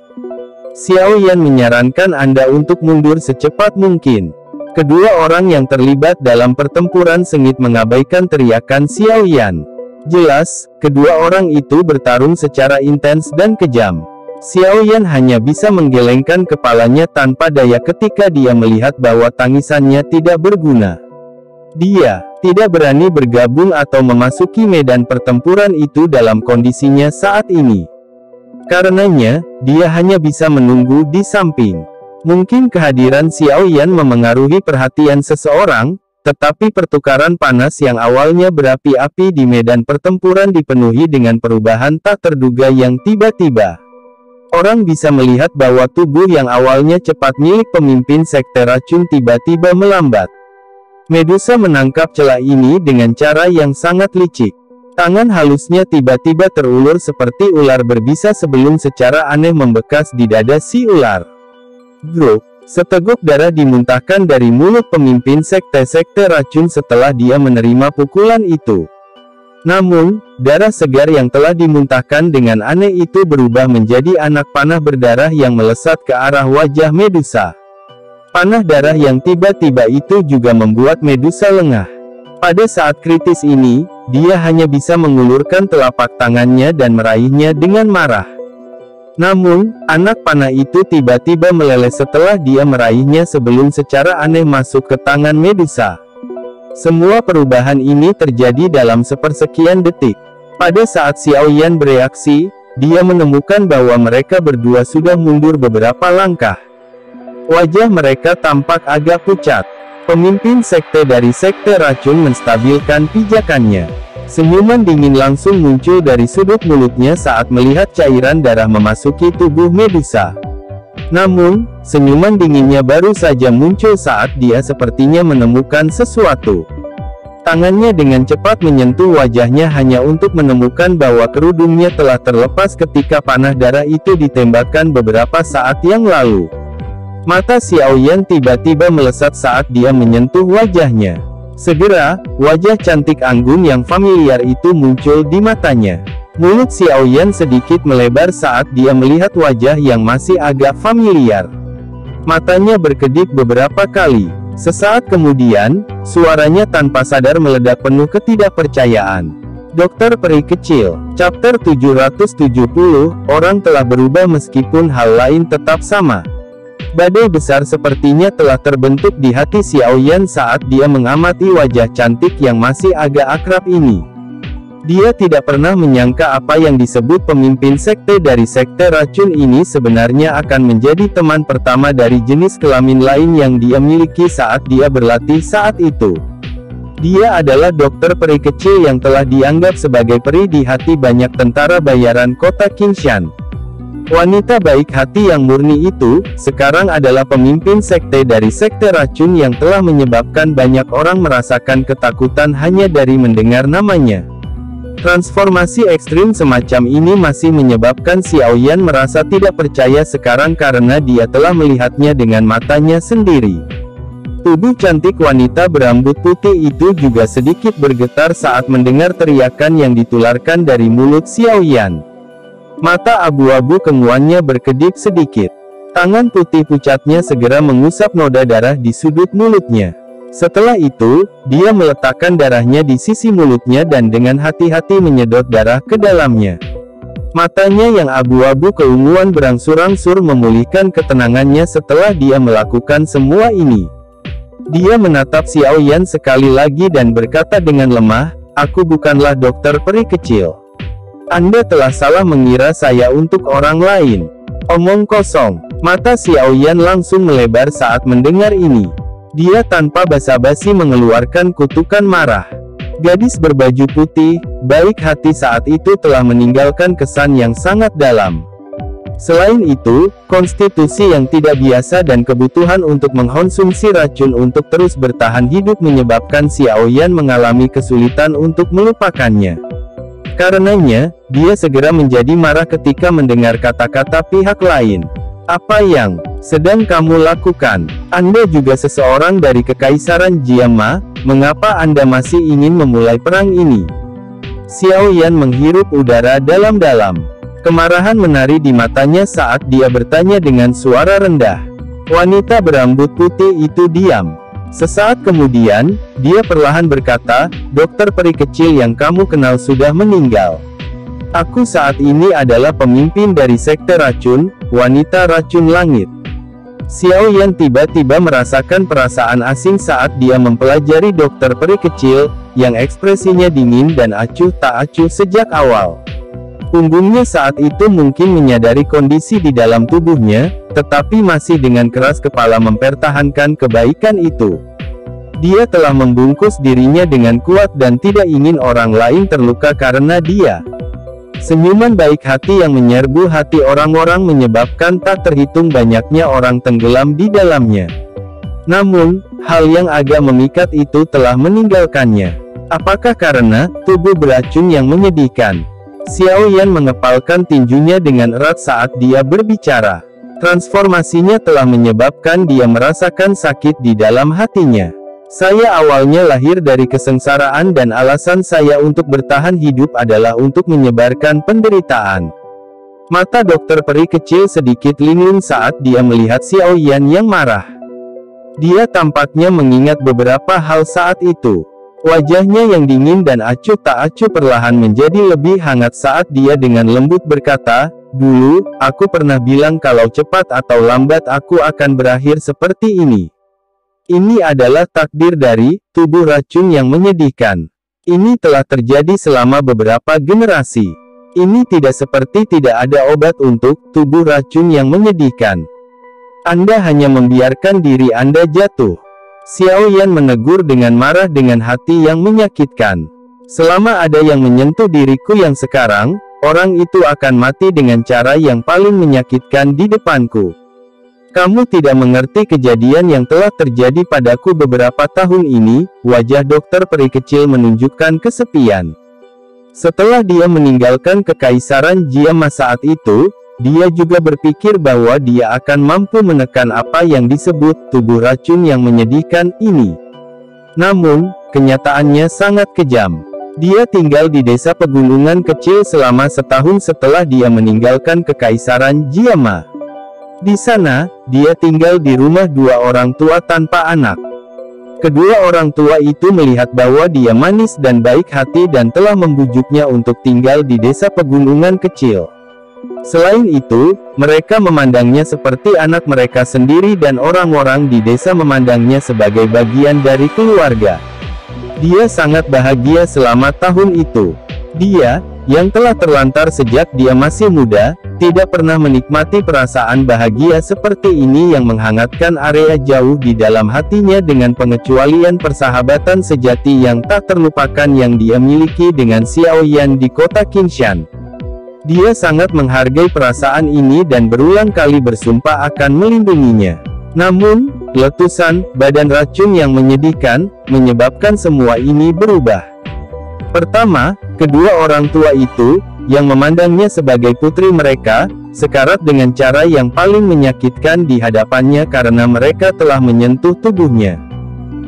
Xiao Yan menyarankan Anda untuk mundur secepat mungkin." Kedua orang yang terlibat dalam pertempuran sengit mengabaikan teriakan Xiao Yan. Jelas, kedua orang itu bertarung secara intens dan kejam. Xiao Yan hanya bisa menggelengkan kepalanya tanpa daya ketika dia melihat bahwa tangisannya tidak berguna. Dia tidak berani bergabung atau memasuki medan pertempuran itu dalam kondisinya saat ini. Karenanya, dia hanya bisa menunggu di samping. Mungkin kehadiran Xiao Yan memengaruhi perhatian seseorang, tetapi pertukaran panas yang awalnya berapi-api di medan pertempuran dipenuhi dengan perubahan tak terduga yang tiba-tiba. Orang bisa melihat bahwa tubuh yang awalnya cepat milik pemimpin Sekte Racun tiba-tiba melambat. Medusa menangkap celah ini dengan cara yang sangat licik. Tangan halusnya tiba-tiba terulur seperti ular berbisa sebelum secara aneh membekas di dada si ular. Grok, seteguk darah dimuntahkan dari mulut pemimpin sekte racun setelah dia menerima pukulan itu. Namun, darah segar yang telah dimuntahkan dengan aneh itu berubah menjadi anak panah berdarah yang melesat ke arah wajah Medusa. Panah darah yang tiba-tiba itu juga membuat Medusa lengah. Pada saat kritis ini, dia hanya bisa mengulurkan telapak tangannya dan meraihnya dengan marah. Namun, anak panah itu tiba-tiba meleleh setelah dia meraihnya sebelum secara aneh masuk ke tangan Medusa. Semua perubahan ini terjadi dalam sepersekian detik. Pada saat Xiao Yan bereaksi, dia menemukan bahwa mereka berdua sudah mundur beberapa langkah. Wajah mereka tampak agak pucat. Pemimpin sekte dari sekte racun menstabilkan pijakannya. Senyuman dingin langsung muncul dari sudut mulutnya saat melihat cairan darah memasuki tubuh Medusa. Namun, senyuman dinginnya baru saja muncul saat dia sepertinya menemukan sesuatu. Tangannya dengan cepat menyentuh wajahnya hanya untuk menemukan bahwa kerudungnya telah terlepas ketika panah darah itu ditembakkan beberapa saat yang lalu. Mata Xiao Yan tiba-tiba melesat saat dia menyentuh wajahnya. Segera, wajah cantik anggun yang familiar itu muncul di matanya. Mulut Xiao Yan sedikit melebar saat dia melihat wajah yang masih agak familiar. Matanya berkedip beberapa kali. Sesaat kemudian, suaranya tanpa sadar meledak penuh ketidakpercayaan. Dokter Peri Kecil, Chapter 770, orang telah berubah meskipun hal lain tetap sama. Badai besar sepertinya telah terbentuk di hati Xiao Yan saat dia mengamati wajah cantik yang masih agak akrab ini. Dia tidak pernah menyangka apa yang disebut pemimpin sekte dari sekte racun ini sebenarnya akan menjadi teman pertama dari jenis kelamin lain yang dia miliki saat dia berlatih saat itu. Dia adalah dokter peri kecil yang telah dianggap sebagai peri di hati banyak tentara bayaran kota Qingshan. Wanita baik hati yang murni itu, sekarang adalah pemimpin sekte dari sekte racun yang telah menyebabkan banyak orang merasakan ketakutan hanya dari mendengar namanya. Transformasi ekstrim semacam ini masih menyebabkan Xiao Yan merasa tidak percaya sekarang karena dia telah melihatnya dengan matanya sendiri. Tubuh cantik wanita berambut putih itu juga sedikit bergetar saat mendengar teriakan yang ditularkan dari mulut Xiao Yan. Mata abu-abu kemuannya berkedip sedikit. Tangan putih pucatnya segera mengusap noda darah di sudut mulutnya. Setelah itu, dia meletakkan darahnya di sisi mulutnya dan dengan hati-hati menyedot darah ke dalamnya. Matanya yang abu-abu keunguan berangsur-angsur memulihkan ketenangannya setelah dia melakukan semua ini. Dia menatap Xiao Yan sekali lagi dan berkata dengan lemah, "Aku bukanlah dokter peri kecil. Anda telah salah mengira saya untuk orang lain." Omong kosong. Mata Xiao Yan langsung melebar saat mendengar ini. Dia tanpa basa-basi mengeluarkan kutukan marah. Gadis berbaju putih, baik hati saat itu telah meninggalkan kesan yang sangat dalam. Selain itu, konstitusi yang tidak biasa dan kebutuhan untuk mengkonsumsi racun untuk terus bertahan hidup menyebabkan Xiao Yan mengalami kesulitan untuk melupakannya. Karenanya, dia segera menjadi marah ketika mendengar kata-kata pihak lain. "Apa yang sedang kamu lakukan? Anda juga seseorang dari Kekaisaran Jiama, mengapa Anda masih ingin memulai perang ini?" Xiao Yan menghirup udara dalam-dalam. Kemarahan menari di matanya saat dia bertanya dengan suara rendah. Wanita berambut putih itu diam. Sesaat kemudian, dia perlahan berkata, "Dokter peri kecil yang kamu kenal sudah meninggal. Aku saat ini adalah pemimpin dari sekte racun, wanita racun langit." Xiao Yan tiba-tiba merasakan perasaan asing saat dia mempelajari dokter peri kecil, yang ekspresinya dingin dan acuh tak acuh sejak awal. Punggungnya saat itu mungkin menyadari kondisi di dalam tubuhnya, tetapi masih dengan keras kepala mempertahankan kebaikan itu. Dia telah membungkus dirinya dengan kuat dan tidak ingin orang lain terluka karena dia. Senyuman baik hati yang menyerbu hati orang-orang menyebabkan tak terhitung banyaknya orang tenggelam di dalamnya. Namun, hal yang agak memikat itu telah meninggalkannya. Apakah karena tubuh beracun yang menyedihkan? Xiao Yan mengepalkan tinjunya dengan erat saat dia berbicara. Transformasinya telah menyebabkan dia merasakan sakit di dalam hatinya. "Saya awalnya lahir dari kesengsaraan dan alasan saya untuk bertahan hidup adalah untuk menyebarkan penderitaan." Mata dokter peri kecil sedikit linglung saat dia melihat Xiao Yan yang marah. Dia tampaknya mengingat beberapa hal saat itu. Wajahnya yang dingin dan acuh tak acuh perlahan menjadi lebih hangat saat dia dengan lembut berkata, Dulu, aku pernah bilang kalau cepat atau lambat aku akan berakhir seperti ini. Ini adalah takdir dari tubuh racun yang menyedihkan. Ini telah terjadi selama beberapa generasi. Ini tidak seperti tidak ada obat untuk tubuh racun yang menyedihkan. Anda hanya membiarkan diri Anda jatuh. Xiao Yan menegur dengan marah dengan hati yang menyakitkan. Selama ada yang menyentuh diriku yang sekarang, orang itu akan mati dengan cara yang paling menyakitkan di depanku. Kamu tidak mengerti kejadian yang telah terjadi padaku beberapa tahun ini. Wajah dokter peri kecil menunjukkan kesepian. Setelah dia meninggalkan kekaisaran Jiama saat itu, dia juga berpikir bahwa dia akan mampu menekan apa yang disebut tubuh racun yang menyedihkan ini. Namun, kenyataannya sangat kejam. Dia tinggal di desa pegunungan kecil selama setahun setelah dia meninggalkan kekaisaran Jiama. Di sana, dia tinggal di rumah dua orang tua tanpa anak. Kedua orang tua itu melihat bahwa dia manis dan baik hati dan telah membujuknya untuk tinggal di desa pegunungan kecil. Selain itu, mereka memandangnya seperti anak mereka sendiri dan orang-orang di desa memandangnya sebagai bagian dari keluarga. Dia sangat bahagia selama tahun itu. Dia, yang telah terlantar sejak dia masih muda, tidak pernah menikmati perasaan bahagia seperti ini yang menghangatkan area jauh di dalam hatinya dengan pengecualian persahabatan sejati yang tak terlupakan yang dia miliki dengan Xiao Yan di kota Qingshan. Dia sangat menghargai perasaan ini dan berulang kali bersumpah akan melindunginya. Namun, letusan badan racun yang menyedihkan menyebabkan semua ini berubah. Pertama, kedua orang tua itu, yang memandangnya sebagai putri mereka, sekarat dengan cara yang paling menyakitkan di hadapannya karena mereka telah menyentuh tubuhnya.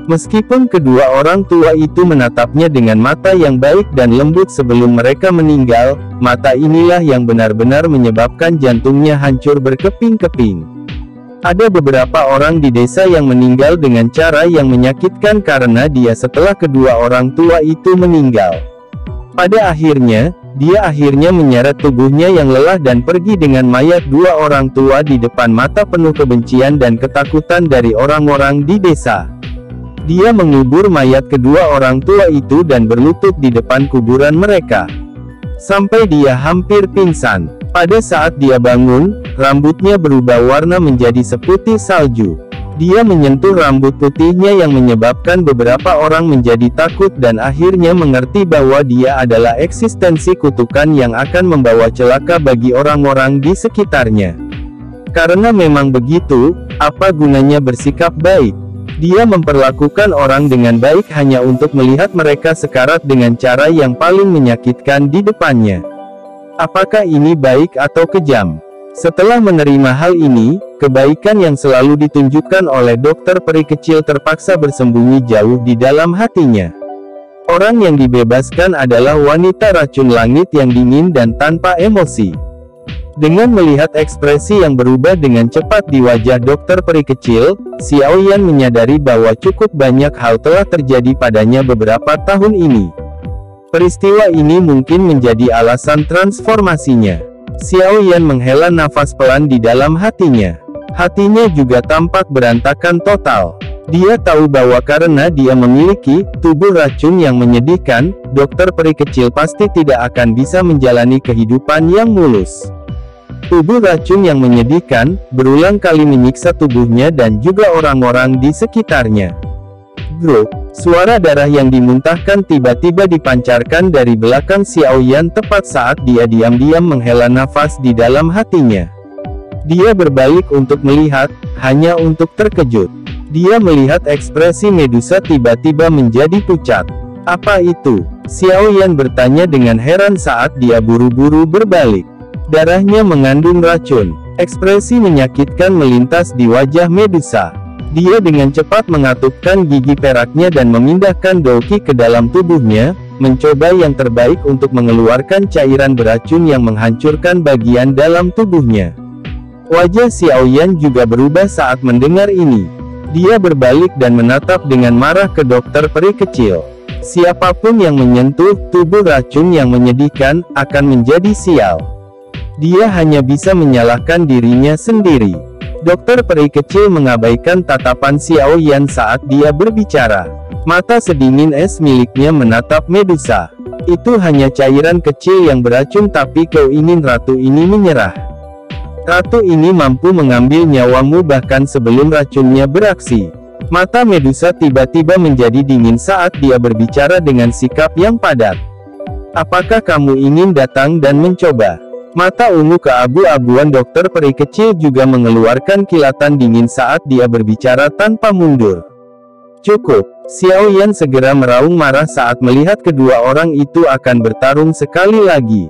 Meskipun kedua orang tua itu menatapnya dengan mata yang baik dan lembut sebelum mereka meninggal, mata inilah yang benar-benar menyebabkan jantungnya hancur berkeping-keping. Ada beberapa orang di desa yang meninggal dengan cara yang menyakitkan karena dia setelah kedua orang tua itu meninggal. Pada akhirnya, dia akhirnya menyeret tubuhnya yang lelah dan pergi dengan mayat dua orang tua di depan mata penuh kebencian dan ketakutan dari orang-orang di desa. Dia mengubur mayat kedua orang tua itu dan berlutut di depan kuburan mereka. Sampai dia hampir pingsan. Pada saat dia bangun, rambutnya berubah warna menjadi seputih salju. Dia menyentuh rambut putihnya yang menyebabkan beberapa orang menjadi takut dan akhirnya mengerti bahwa dia adalah eksistensi kutukan yang akan membawa celaka bagi orang-orang di sekitarnya. Karena memang begitu, apa gunanya bersikap baik? Dia memperlakukan orang dengan baik hanya untuk melihat mereka sekarat dengan cara yang paling menyakitkan di depannya. Apakah ini baik atau kejam? Setelah menerima hal ini, kebaikan yang selalu ditunjukkan oleh dokter peri kecil terpaksa bersembunyi jauh di dalam hatinya. Orang yang dibebaskan adalah wanita racun langit yang dingin dan tanpa emosi. Dengan melihat ekspresi yang berubah dengan cepat di wajah dokter peri kecil, Xiao Yan menyadari bahwa cukup banyak hal telah terjadi padanya beberapa tahun ini. Peristiwa ini mungkin menjadi alasan transformasinya. Xiao Yan menghela nafas pelan di dalam hatinya. Hatinya juga tampak berantakan total. Dia tahu bahwa karena dia memiliki tubuh racun yang menyedihkan, dokter peri kecil pasti tidak akan bisa menjalani kehidupan yang mulus. Tubuh racun yang menyedihkan, berulang kali menyiksa tubuhnya dan juga orang-orang di sekitarnya. Grup, suara darah yang dimuntahkan tiba-tiba dipancarkan dari belakang Xiao Yan tepat saat dia diam-diam menghela nafas di dalam hatinya. Dia berbalik untuk melihat, hanya untuk terkejut. Dia melihat ekspresi Medusa tiba-tiba menjadi pucat. Apa itu? Xiao Yan bertanya dengan heran saat dia buru-buru berbalik. Darahnya mengandung racun. Ekspresi menyakitkan melintas di wajah Medusa. Dia dengan cepat mengatupkan gigi peraknya dan memindahkan Douki ke dalam tubuhnya, mencoba yang terbaik untuk mengeluarkan cairan beracun yang menghancurkan bagian dalam tubuhnya. Wajah Xiao Yan juga berubah saat mendengar ini. Dia berbalik dan menatap dengan marah ke dokter peri kecil. Siapapun yang menyentuh tubuh racun yang menyedihkan, akan menjadi sial. Dia hanya bisa menyalahkan dirinya sendiri. Dokter peri kecil mengabaikan tatapan Xiao Yan saat dia berbicara. Mata sedingin es miliknya menatap Medusa. Itu hanya cairan kecil yang beracun, tapi kau ingin ratu ini menyerah. Ratu ini mampu mengambil nyawamu bahkan sebelum racunnya beraksi. Mata Medusa tiba-tiba menjadi dingin saat dia berbicara dengan sikap yang padat. Apakah kamu ingin datang dan mencoba? Mata ungu keabu-abuan dokter peri kecil juga mengeluarkan kilatan dingin saat dia berbicara tanpa mundur. Cukup. Xiao Yan segera meraung marah saat melihat kedua orang itu akan bertarung sekali lagi.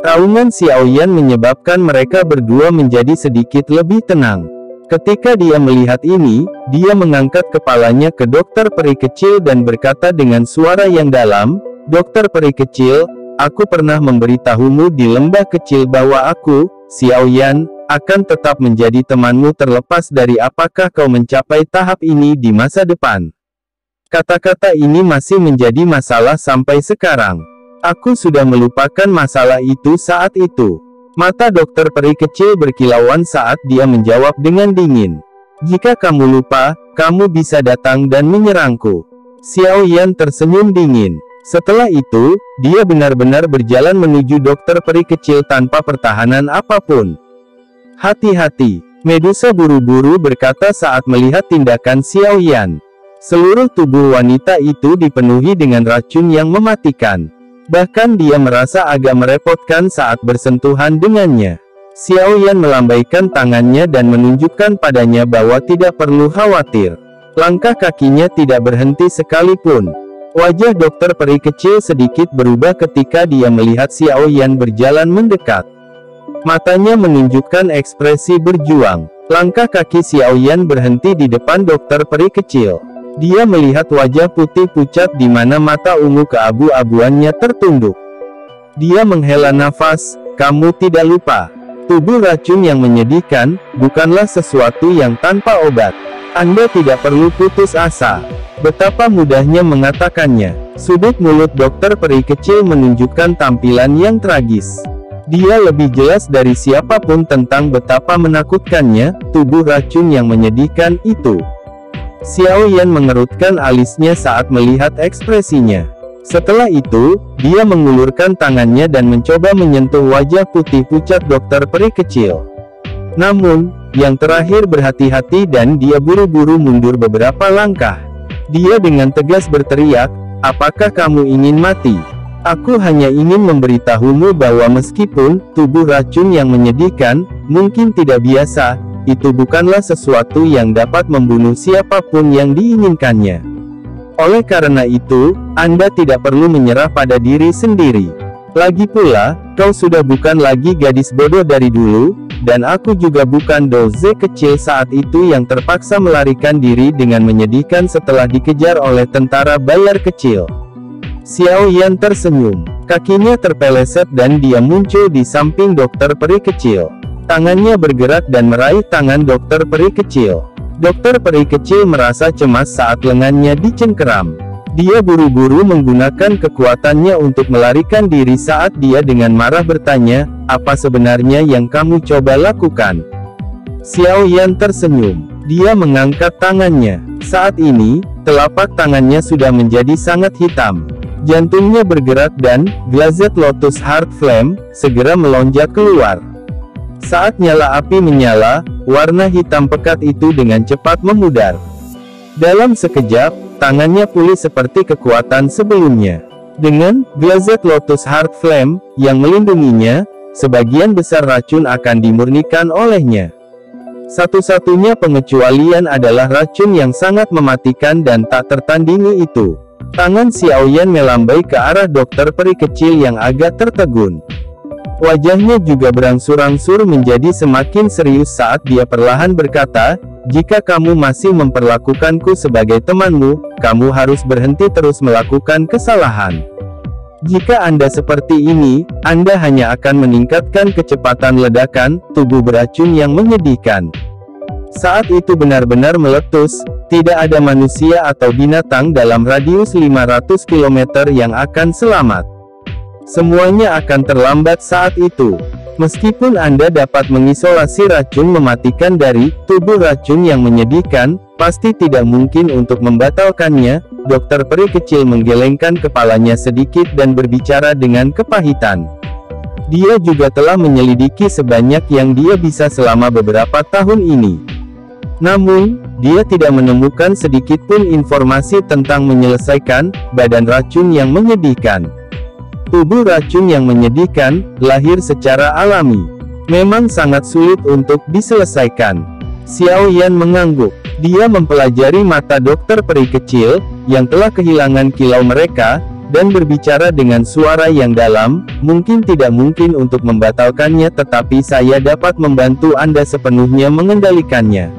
Raungan Xiao Yan menyebabkan mereka berdua menjadi sedikit lebih tenang. Ketika dia melihat ini, dia mengangkat kepalanya ke dokter peri kecil dan berkata dengan suara yang dalam, "Dokter peri kecil, aku pernah memberitahumu di lembah kecil bahwa aku, Xiao Yan, akan tetap menjadi temanmu terlepas dari apakah kau mencapai tahap ini di masa depan." Kata-kata ini masih menjadi masalah sampai sekarang. Aku sudah melupakan masalah itu saat itu. Mata dokter peri kecil berkilauan saat dia menjawab dengan dingin. Jika kamu lupa, kamu bisa datang dan menyerangku. Xiao Yan tersenyum dingin. Setelah itu, dia benar-benar berjalan menuju dokter peri kecil tanpa pertahanan apapun. Hati-hati, Medusa buru-buru berkata saat melihat tindakan Xiao Yan. Seluruh tubuh wanita itu dipenuhi dengan racun yang mematikan. Bahkan dia merasa agak merepotkan saat bersentuhan dengannya. Xiao Yan melambaikan tangannya dan menunjukkan padanya bahwa tidak perlu khawatir. Langkah kakinya tidak berhenti sekalipun. Wajah dokter peri kecil sedikit berubah ketika dia melihat Xiao Yan berjalan mendekat. Matanya menunjukkan ekspresi berjuang. Langkah kaki Xiao Yan berhenti di depan dokter peri kecil. Dia melihat wajah putih pucat di mana mata ungu keabu-abuannya tertunduk. Dia menghela nafas, "Kamu tidak lupa. Tubuh racun yang menyedihkan, bukanlah sesuatu yang tanpa obat. Anda tidak perlu putus asa." Betapa mudahnya mengatakannya. Sudut mulut dokter peri kecil menunjukkan tampilan yang tragis. Dia lebih jelas dari siapapun tentang betapa menakutkannya, tubuh racun yang menyedihkan itu. Xiao Yan mengerutkan alisnya saat melihat ekspresinya. Setelah itu, dia mengulurkan tangannya dan mencoba menyentuh wajah putih pucat dokter peri kecil. Namun, yang terakhir berhati-hati dan dia buru-buru mundur beberapa langkah. Dia dengan tegas berteriak, "Apakah kamu ingin mati? Aku hanya ingin memberitahumu bahwa meskipun tubuh racun yang menyedihkan, mungkin tidak biasa, itu bukanlah sesuatu yang dapat membunuh siapapun yang diinginkannya. Oleh karena itu, Anda tidak perlu menyerah pada diri sendiri. Lagi pula, kau sudah bukan lagi gadis bodoh dari dulu, dan aku juga bukan doze kecil saat itu yang terpaksa melarikan diri dengan menyedihkan setelah dikejar oleh tentara bayar kecil." Xiao Yan tersenyum. Kakinya terpeleset dan dia muncul di samping dokter peri kecil. Tangannya bergerak dan meraih tangan dokter peri kecil. Dokter peri kecil merasa cemas saat lengannya dicengkeram. Dia buru-buru menggunakan kekuatannya untuk melarikan diri saat dia dengan marah bertanya, "Apa sebenarnya yang kamu coba lakukan?" Xiao Yan tersenyum. Dia mengangkat tangannya. Saat ini, telapak tangannya sudah menjadi sangat hitam. Jantungnya bergerak dan Glazed Lotus Heart Flame segera melonjak keluar. Saat nyala api menyala, warna hitam pekat itu dengan cepat memudar. Dalam sekejap, tangannya pulih seperti kekuatan sebelumnya. Dengan Glazed Lotus Heart Flame yang melindunginya, sebagian besar racun akan dimurnikan olehnya. Satu-satunya pengecualian adalah racun yang sangat mematikan dan tak tertandingi itu. Tangan Xiao Yan melambai ke arah dokter peri kecil yang agak tertegun. Wajahnya juga berangsur-angsur menjadi semakin serius saat dia perlahan berkata, "Jika kamu masih memperlakukanku sebagai temanmu, kamu harus berhenti terus melakukan kesalahan. Jika Anda seperti ini, Anda hanya akan meningkatkan kecepatan ledakan tubuh beracun yang menyedihkan." Saat itu benar-benar meletus, tidak ada manusia atau binatang dalam radius 500 km yang akan selamat. Semuanya akan terlambat saat itu. Meskipun Anda dapat mengisolasi racun mematikan dari tubuh racun yang menyedihkan, pasti tidak mungkin untuk membatalkannya. Dokter peri kecil menggelengkan kepalanya sedikit dan berbicara dengan kepahitan. Dia juga telah menyelidiki sebanyak yang dia bisa selama beberapa tahun ini. Namun, dia tidak menemukan sedikit pun informasi tentang menyelesaikan badan racun yang menyedihkan. Tubuh racun yang menyedihkan lahir secara alami. Memang sangat sulit untuk diselesaikan. Xiao Yan mengangguk. Dia mempelajari mata dokter peri kecil, yang telah kehilangan kilau mereka, dan berbicara dengan suara yang dalam. Mungkin tidak mungkin untuk membatalkannya, tetapi saya dapat membantu Anda sepenuhnya mengendalikannya.